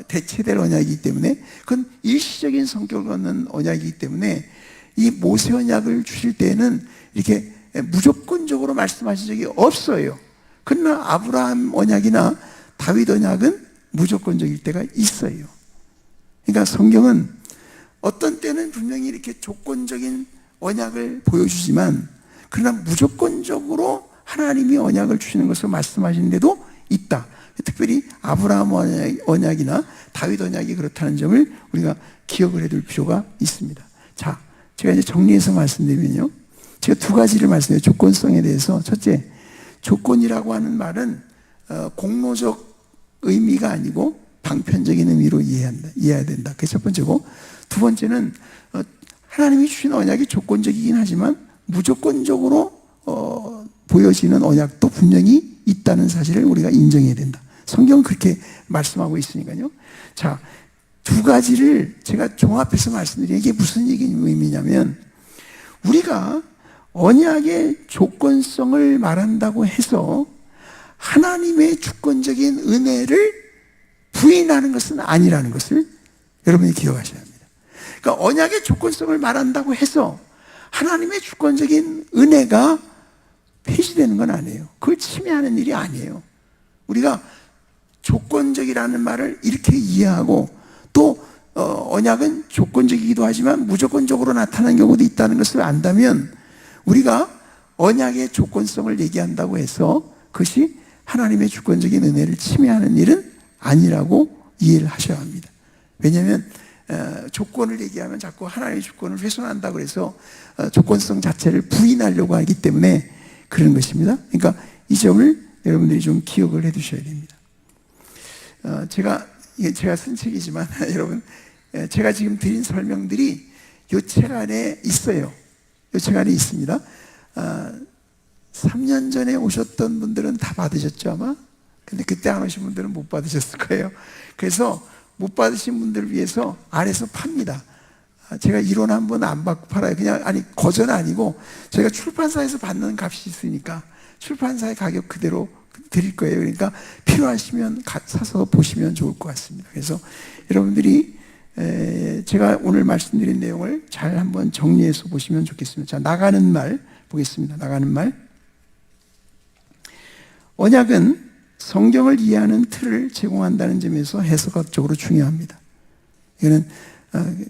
대체될 언약이기 때문에, 그건 일시적인 성격을 갖는 언약이기 때문에 이 모세 언약을 주실 때는 이렇게 무조건적으로 말씀하신 적이 없어요. 그러나 아브라함 언약이나 다윗 언약은 무조건적일 때가 있어요. 그러니까 성경은 어떤 때는 분명히 이렇게 조건적인 언약을 보여주지만, 그러나 무조건적으로 하나님이 언약을 주시는 것을 말씀하시는데도 있다. 특별히 아브라함 언약이나 다윗 언약이 그렇다는 점을 우리가 기억을 해둘 필요가 있습니다. 자, 제가 이제 정리해서 말씀드리면요, 제가 두 가지를 말씀드려요. 조건성에 대해서. 첫째, 조건이라고 하는 말은 공로적 의미가 아니고 방편적인 의미로 이해해야 된다. 그게 첫 번째고, 두 번째는 하나님이 주신 언약이 조건적이긴 하지만 무조건적으로 보여지는 언약도 분명히 있다는 사실을 우리가 인정해야 된다. 성경은 그렇게 말씀하고 있으니까요. 자, 두 가지를 제가 종합해서 말씀드리는 게 무슨 의미냐면, 우리가 언약의 조건성을 말한다고 해서 하나님의 주권적인 은혜를 부인하는 것은 아니라는 것을 여러분이 기억하셔야 합니다. 그러니까 언약의 조건성을 말한다고 해서 하나님의 주권적인 은혜가 폐지되는 건 아니에요. 그걸 침해하는 일이 아니에요. 우리가 조건적이라는 말을 이렇게 이해하고, 또 언약은 조건적이기도 하지만 무조건적으로 나타나는 경우도 있다는 것을 안다면, 우리가 언약의 조건성을 얘기한다고 해서 그것이 하나님의 주권적인 은혜를 침해하는 일은 아니라고 이해를 하셔야 합니다. 왜냐하면 조건을 얘기하면 자꾸 하나님의 주권을 훼손한다고 해서 조건성 자체를 부인하려고 하기 때문에 그런 것입니다. 그러니까 이 점을 여러분들이 좀 기억을 해 두셔야 됩니다. 제가 쓴 책이지만 여러분, 제가 지금 드린 설명들이 이 책 안에 있어요. 이 책 안에 있습니다. 3년 전에 오셨던 분들은 다 받으셨죠, 아마? 근데 그때 안 오신 분들은 못 받으셨을 거예요. 그래서 못 받으신 분들을 위해서 안에서 팝니다. 제가 이론 한 번 안 받고 팔아요. 그냥, 거저는 아니고, 저희가 출판사에서 받는 값이 있으니까 출판사의 가격 그대로 드릴 거예요. 그러니까 필요하시면 사서 보시면 좋을 것 같습니다. 그래서 여러분들이 제가 오늘 말씀드린 내용을 잘 한번 정리해서 보시면 좋겠습니다. 자, 나가는 말 보겠습니다. 나가는 말. 언약은 성경을 이해하는 틀을 제공한다는 점에서 해석학적으로 중요합니다. 이거는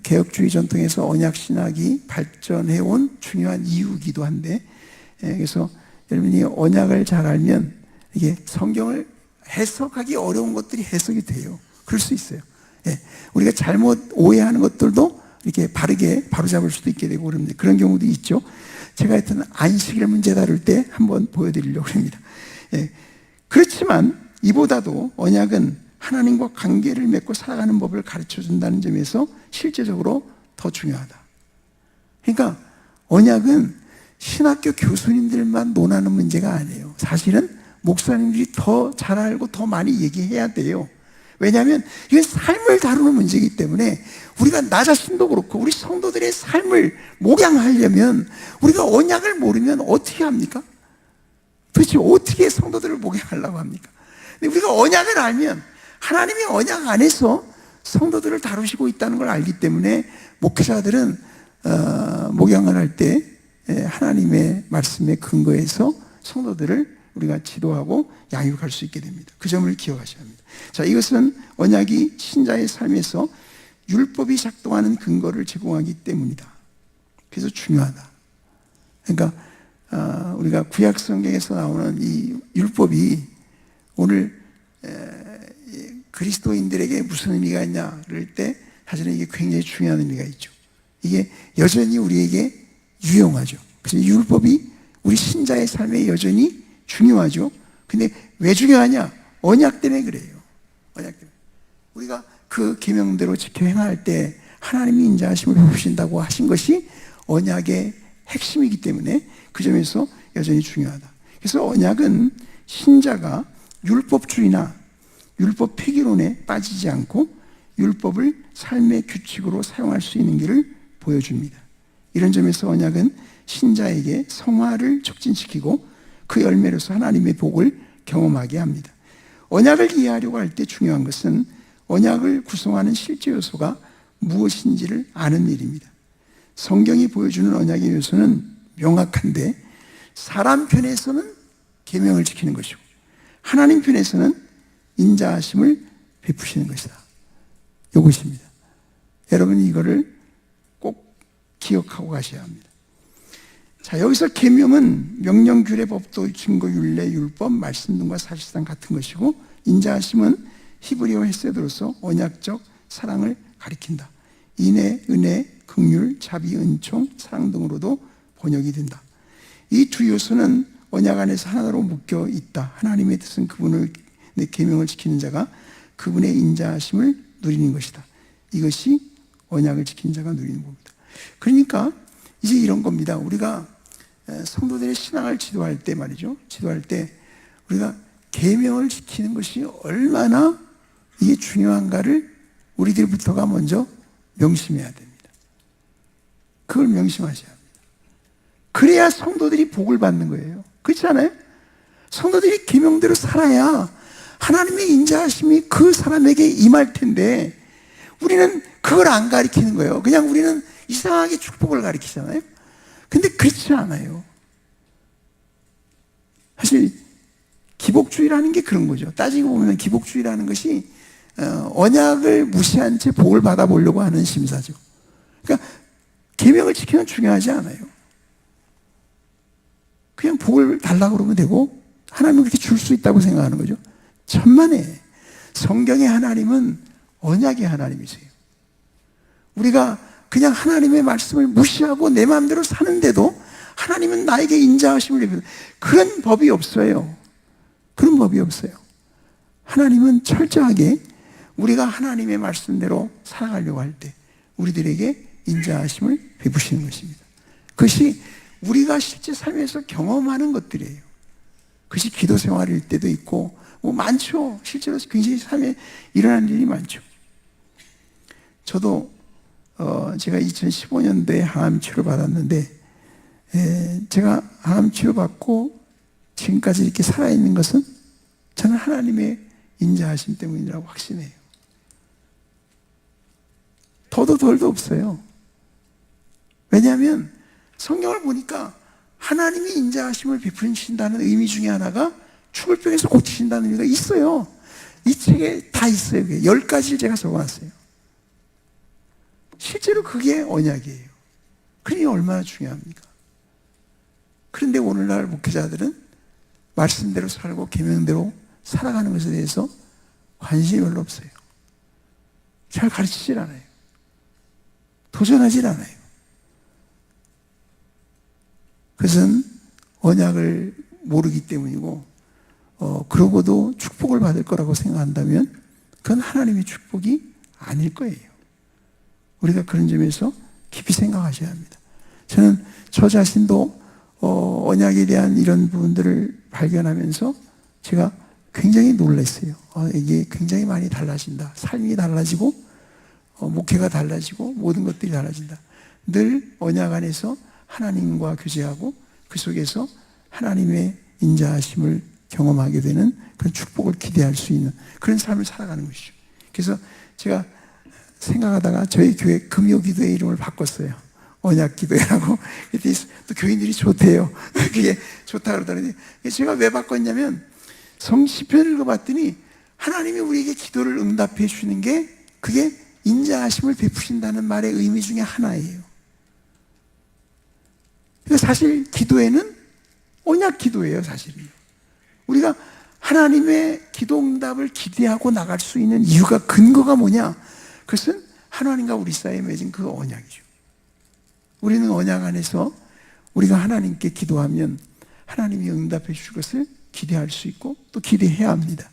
개혁주의 전통에서 언약신학이 발전해온 중요한 이유이기도 한데, 그래서 여러분이 언약을 잘 알면 이게 성경을 해석하기 어려운 것들이 해석이 돼요. 그럴 수 있어요. 우리가 잘못 오해하는 것들도 이렇게 바르게 바로잡을 수도 있게 되고 그럽니다. 그런 경우도 있죠. 제가 하여튼 안식일 문제 다룰 때 한번 보여드리려고 합니다. 그렇지만 이보다도 언약은 하나님과 관계를 맺고 살아가는 법을 가르쳐 준다는 점에서 실제적으로 더 중요하다. 그러니까 언약은 신학교 교수님들만 논하는 문제가 아니에요. 사실은 목사님들이 더 잘 알고 더 많이 얘기해야 돼요. 왜냐하면 이건 삶을 다루는 문제이기 때문에 우리가 나 자신도 그렇고 우리 성도들의 삶을 목양하려면 우리가 언약을 모르면 어떻게 합니까? 도대체 어떻게 성도들을 목양하려고 합니까? 근데 우리가 언약을 알면 하나님이 언약 안에서 성도들을 다루시고 있다는 걸 알기 때문에 목회자들은 목양을 할 때 하나님의 말씀에 근거해서 성도들을 우리가 지도하고 양육할 수 있게 됩니다. 그 점을 기억하셔야 합니다. 자, 이것은 언약이 신자의 삶에서 율법이 작동하는 근거를 제공하기 때문이다. 그래서 중요하다. 그러니까 우리가 구약 성경에서 나오는 이 율법이 오늘 그리스도인들에게 무슨 의미가 있냐 그럴 때 사실은 이게 굉장히 중요한 의미가 있죠. 이게 여전히 우리에게 유용하죠. 그래서 율법이 우리 신자의 삶에 여전히 중요하죠. 근데 왜 중요하냐? 언약 때문에 그래요. 언약 때문에. 우리가 그 계명대로 지켜 행할 때 하나님이 인자하심을 베푸신다고 하신 것이 언약의 핵심이기 때문에 그 점에서 여전히 중요하다. 그래서 언약은 신자가 율법주의나 율법 폐기론에 빠지지 않고 율법을 삶의 규칙으로 사용할 수 있는 길을 보여줍니다. 이런 점에서 언약은 신자에게 성화를 촉진시키고 그 열매로서 하나님의 복을 경험하게 합니다. 언약을 이해하려고 할 때 중요한 것은 언약을 구성하는 실제 요소가 무엇인지를 아는 일입니다. 성경이 보여주는 언약의 요소는 명확한데 사람 편에서는 계명을 지키는 것이고 하나님 편에서는 인자하심을 베푸시는 것이다. 이것입니다. 여러분이 이거를 꼭 기억하고 가셔야 합니다. 자, 여기서 계명은 명령, 규례, 법도, 증거, 율례, 율법, 말씀 등과 사실상 같은 것이고 인자하심은 히브리어 헤세드로서 언약적 사랑을 가리킨다. 인애, 은혜, 긍휼, 자비, 은총, 사랑 등으로도 번역이 된다. 이 두 요소는 언약 안에서 하나로 묶여 있다. 하나님의 뜻은 그분의 계명을 지키는 자가 그분의 인자하심을 누리는 것이다. 이것이 언약을 지키는 자가 누리는 겁니다. 그러니까 이제 이런 겁니다. 우리가 성도들의 신앙을 지도할 때 말이죠. 지도할 때 우리가 계명을 지키는 것이 얼마나 이게 중요한가를 우리들부터가 먼저 명심해야 됩니다. 그걸 명심하셔야 합니다. 그래야 성도들이 복을 받는 거예요. 그렇지 않아요? 성도들이 계명대로 살아야 하나님의 인자하심이 그 사람에게 임할 텐데 우리는 그걸 안 가리키는 거예요. 그냥 우리는 이상하게 축복을 가리키잖아요. 근데 그렇지 않아요. 사실 기복주의라는 게 그런 거죠. 따지고 보면 기복주의라는 것이 언약을 무시한 채 복을 받아보려고 하는 심사죠. 그러니까 계명을 지키는 중요하지 않아요. 그냥 복을 달라고 그러면 되고 하나님은 그렇게 줄 수 있다고 생각하는 거죠. 천만에 성경의 하나님은 언약의 하나님이세요. 우리가 그냥 하나님의 말씀을 무시하고 내 마음대로 사는데도 하나님은 나에게 인자하심을 베푸는 그런 법이 없어요. 그런 법이 없어요. 하나님은 철저하게 우리가 하나님의 말씀대로 살아가려고 할 때 우리들에게 인자하심을 베푸시는 것입니다. 그것이 우리가 실제 삶에서 경험하는 것들이에요. 그것이 기도 생활일 때도 있고 뭐 많죠. 실제로 굉장히 삶에 일어나는 일이 많죠. 저도 제가 2015년도에 항암 치료 받았는데 제가 항암 치료 받고 지금까지 이렇게 살아있는 것은 저는 하나님의 인자하심 때문이라고 확신해요. 더도 덜도 없어요. 왜냐하면 성경을 보니까 하나님이 인자하심을 베푸신다는 의미 중에 하나가 죽을 병에서 고치신다는 의미가 있어요. 이 책에 다 있어요. 10가지를 제가 적어놨어요. 실제로 그게 언약이에요. 그게 얼마나 중요합니까? 그런데 오늘날 목회자들은 말씀대로 살고 계명대로 살아가는 것에 대해서 관심이 별로 없어요. 잘 가르치질 않아요. 도전하질 않아요. 그것은 언약을 모르기 때문이고 그러고도 축복을 받을 거라고 생각한다면 그건 하나님의 축복이 아닐 거예요. 우리가 그런 점에서 깊이 생각하셔야 합니다. 저는 저 자신도 언약에 대한 이런 부분들을 발견하면서 제가 굉장히 놀랐어요. 이게 굉장히 많이 달라진다. 삶이 달라지고 목회가 달라지고 모든 것들이 달라진다. 늘 언약 안에서 하나님과 교제하고 그 속에서 하나님의 인자하심을 경험하게 되는 그런 축복을 기대할 수 있는 그런 삶을 살아가는 것이죠. 그래서 제가 생각하다가 저희 교회 금요기도의 이름을 바꿨어요. 언약기도회라고. 또 교인들이 좋대요. 그게 좋다 그러더니 제가 왜 바꿨냐면 시편을 읽어봤더니 하나님이 우리에게 기도를 응답해 주시는 게 그게 인자하심을 베푸신다는 말의 의미 중에 하나예요. 그러니까 사실 기도회는 언약기도예요. 사실은 우리가 하나님의 기도 응답을 기대하고 나갈 수 있는 이유가 근거가 뭐냐? 그것은 하나님과 우리 사이에 맺은 그 언약이죠. 우리는 언약 안에서 우리가 하나님께 기도하면 하나님이 응답해 주실 것을 기대할 수 있고 또 기대해야 합니다.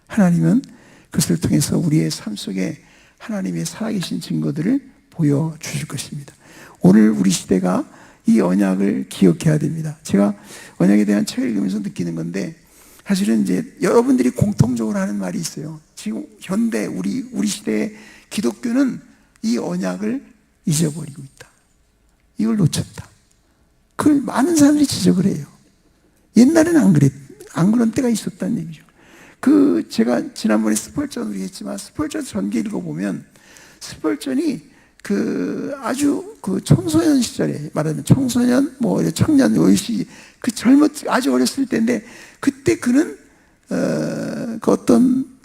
하나님은 그것을 통해서 우리의 삶 속에 하나님의 살아계신 증거들을 보여주실 것입니다. 오늘 우리 시대가 이 언약을 기억해야 됩니다. 제가 언약에 대한 책을 읽으면서 느끼는 건데 사실은 이제 여러분들이 공통적으로 하는 말이 있어요. 지금 현대 우리 시대의 기독교는 이 언약을 잊어버리고 있다. 이걸 놓쳤다. 그걸 많은 사람들이 지적을 해요. 옛날에는 안 그런 때가 있었다는 얘기죠. 제가 지난번에 스펄전으로 했지만 스펄전 전기 읽어보면 스펄전이 아주 청소년 시절에 말하면 청소년, 청년, 요시 아주 어렸을 때인데 그때 그는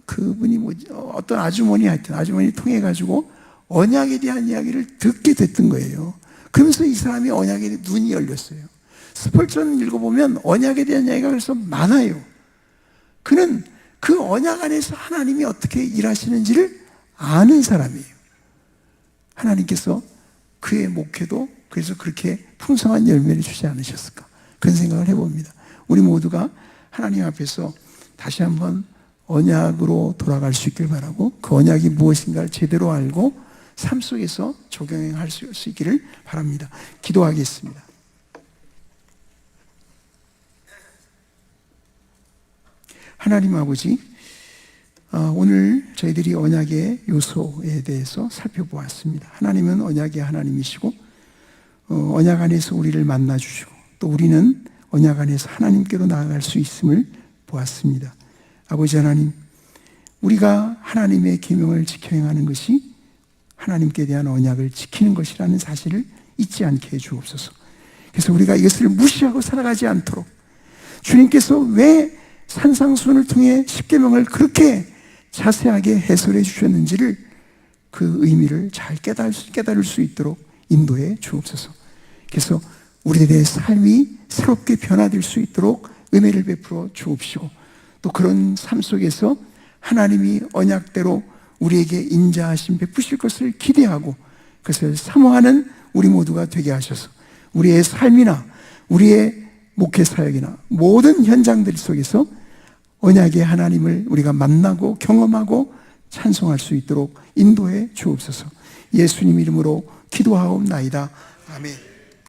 그분이 어떤 아주머니 통해 가지고 언약에 대한 이야기를 듣게 됐던 거예요. 그러면서 이 사람이 언약에 눈이 열렸어요. 스펄전 읽어보면 언약에 대한 이야기가 그래서 많아요. 그는 그 언약 안에서 하나님이 어떻게 일하시는지를 아는 사람이에요. 하나님께서 그의 목회도 그래서 그렇게 풍성한 열매를 주지 않으셨을까? 그런 생각을 해봅니다. 우리 모두가 하나님 앞에서 다시 한번 언약으로 돌아갈 수 있길 바라고 그 언약이 무엇인가를 제대로 알고 삶 속에서 적용할 수 있기를 바랍니다. 기도하겠습니다. 하나님 아버지, 오늘 저희들이 언약의 요소에 대해서 살펴보았습니다. 하나님은 언약의 하나님이시고 언약 안에서 우리를 만나주시고 또 우리는 언약 안에서 하나님께로 나아갈 수 있음을 보았습니다. 아버지 하나님, 우리가 하나님의 계명을 지켜 행하는 것이 하나님께 대한 언약을 지키는 것이라는 사실을 잊지 않게 해주옵소서. 그래서 우리가 이것을 무시하고 살아가지 않도록 주님께서 왜 산상수훈을 통해 십계명을 그렇게 자세하게 해설해 주셨는지를 그 의미를 잘 깨달을 수 있도록 인도해 주옵소서. 그래서 우리들의 삶이 새롭게 변화될 수 있도록 은혜를 베풀어 주옵시고 또 그런 삶 속에서 하나님이 언약대로 우리에게 인자하심 베푸실 것을 기대하고 그것을 사모하는 우리 모두가 되게 하셔서 우리의 삶이나 우리의 목회 사역이나 모든 현장들 속에서 언약의 하나님을 우리가 만나고 경험하고 찬송할 수 있도록 인도해 주옵소서. 예수님 이름으로 기도하옵나이다. 아멘.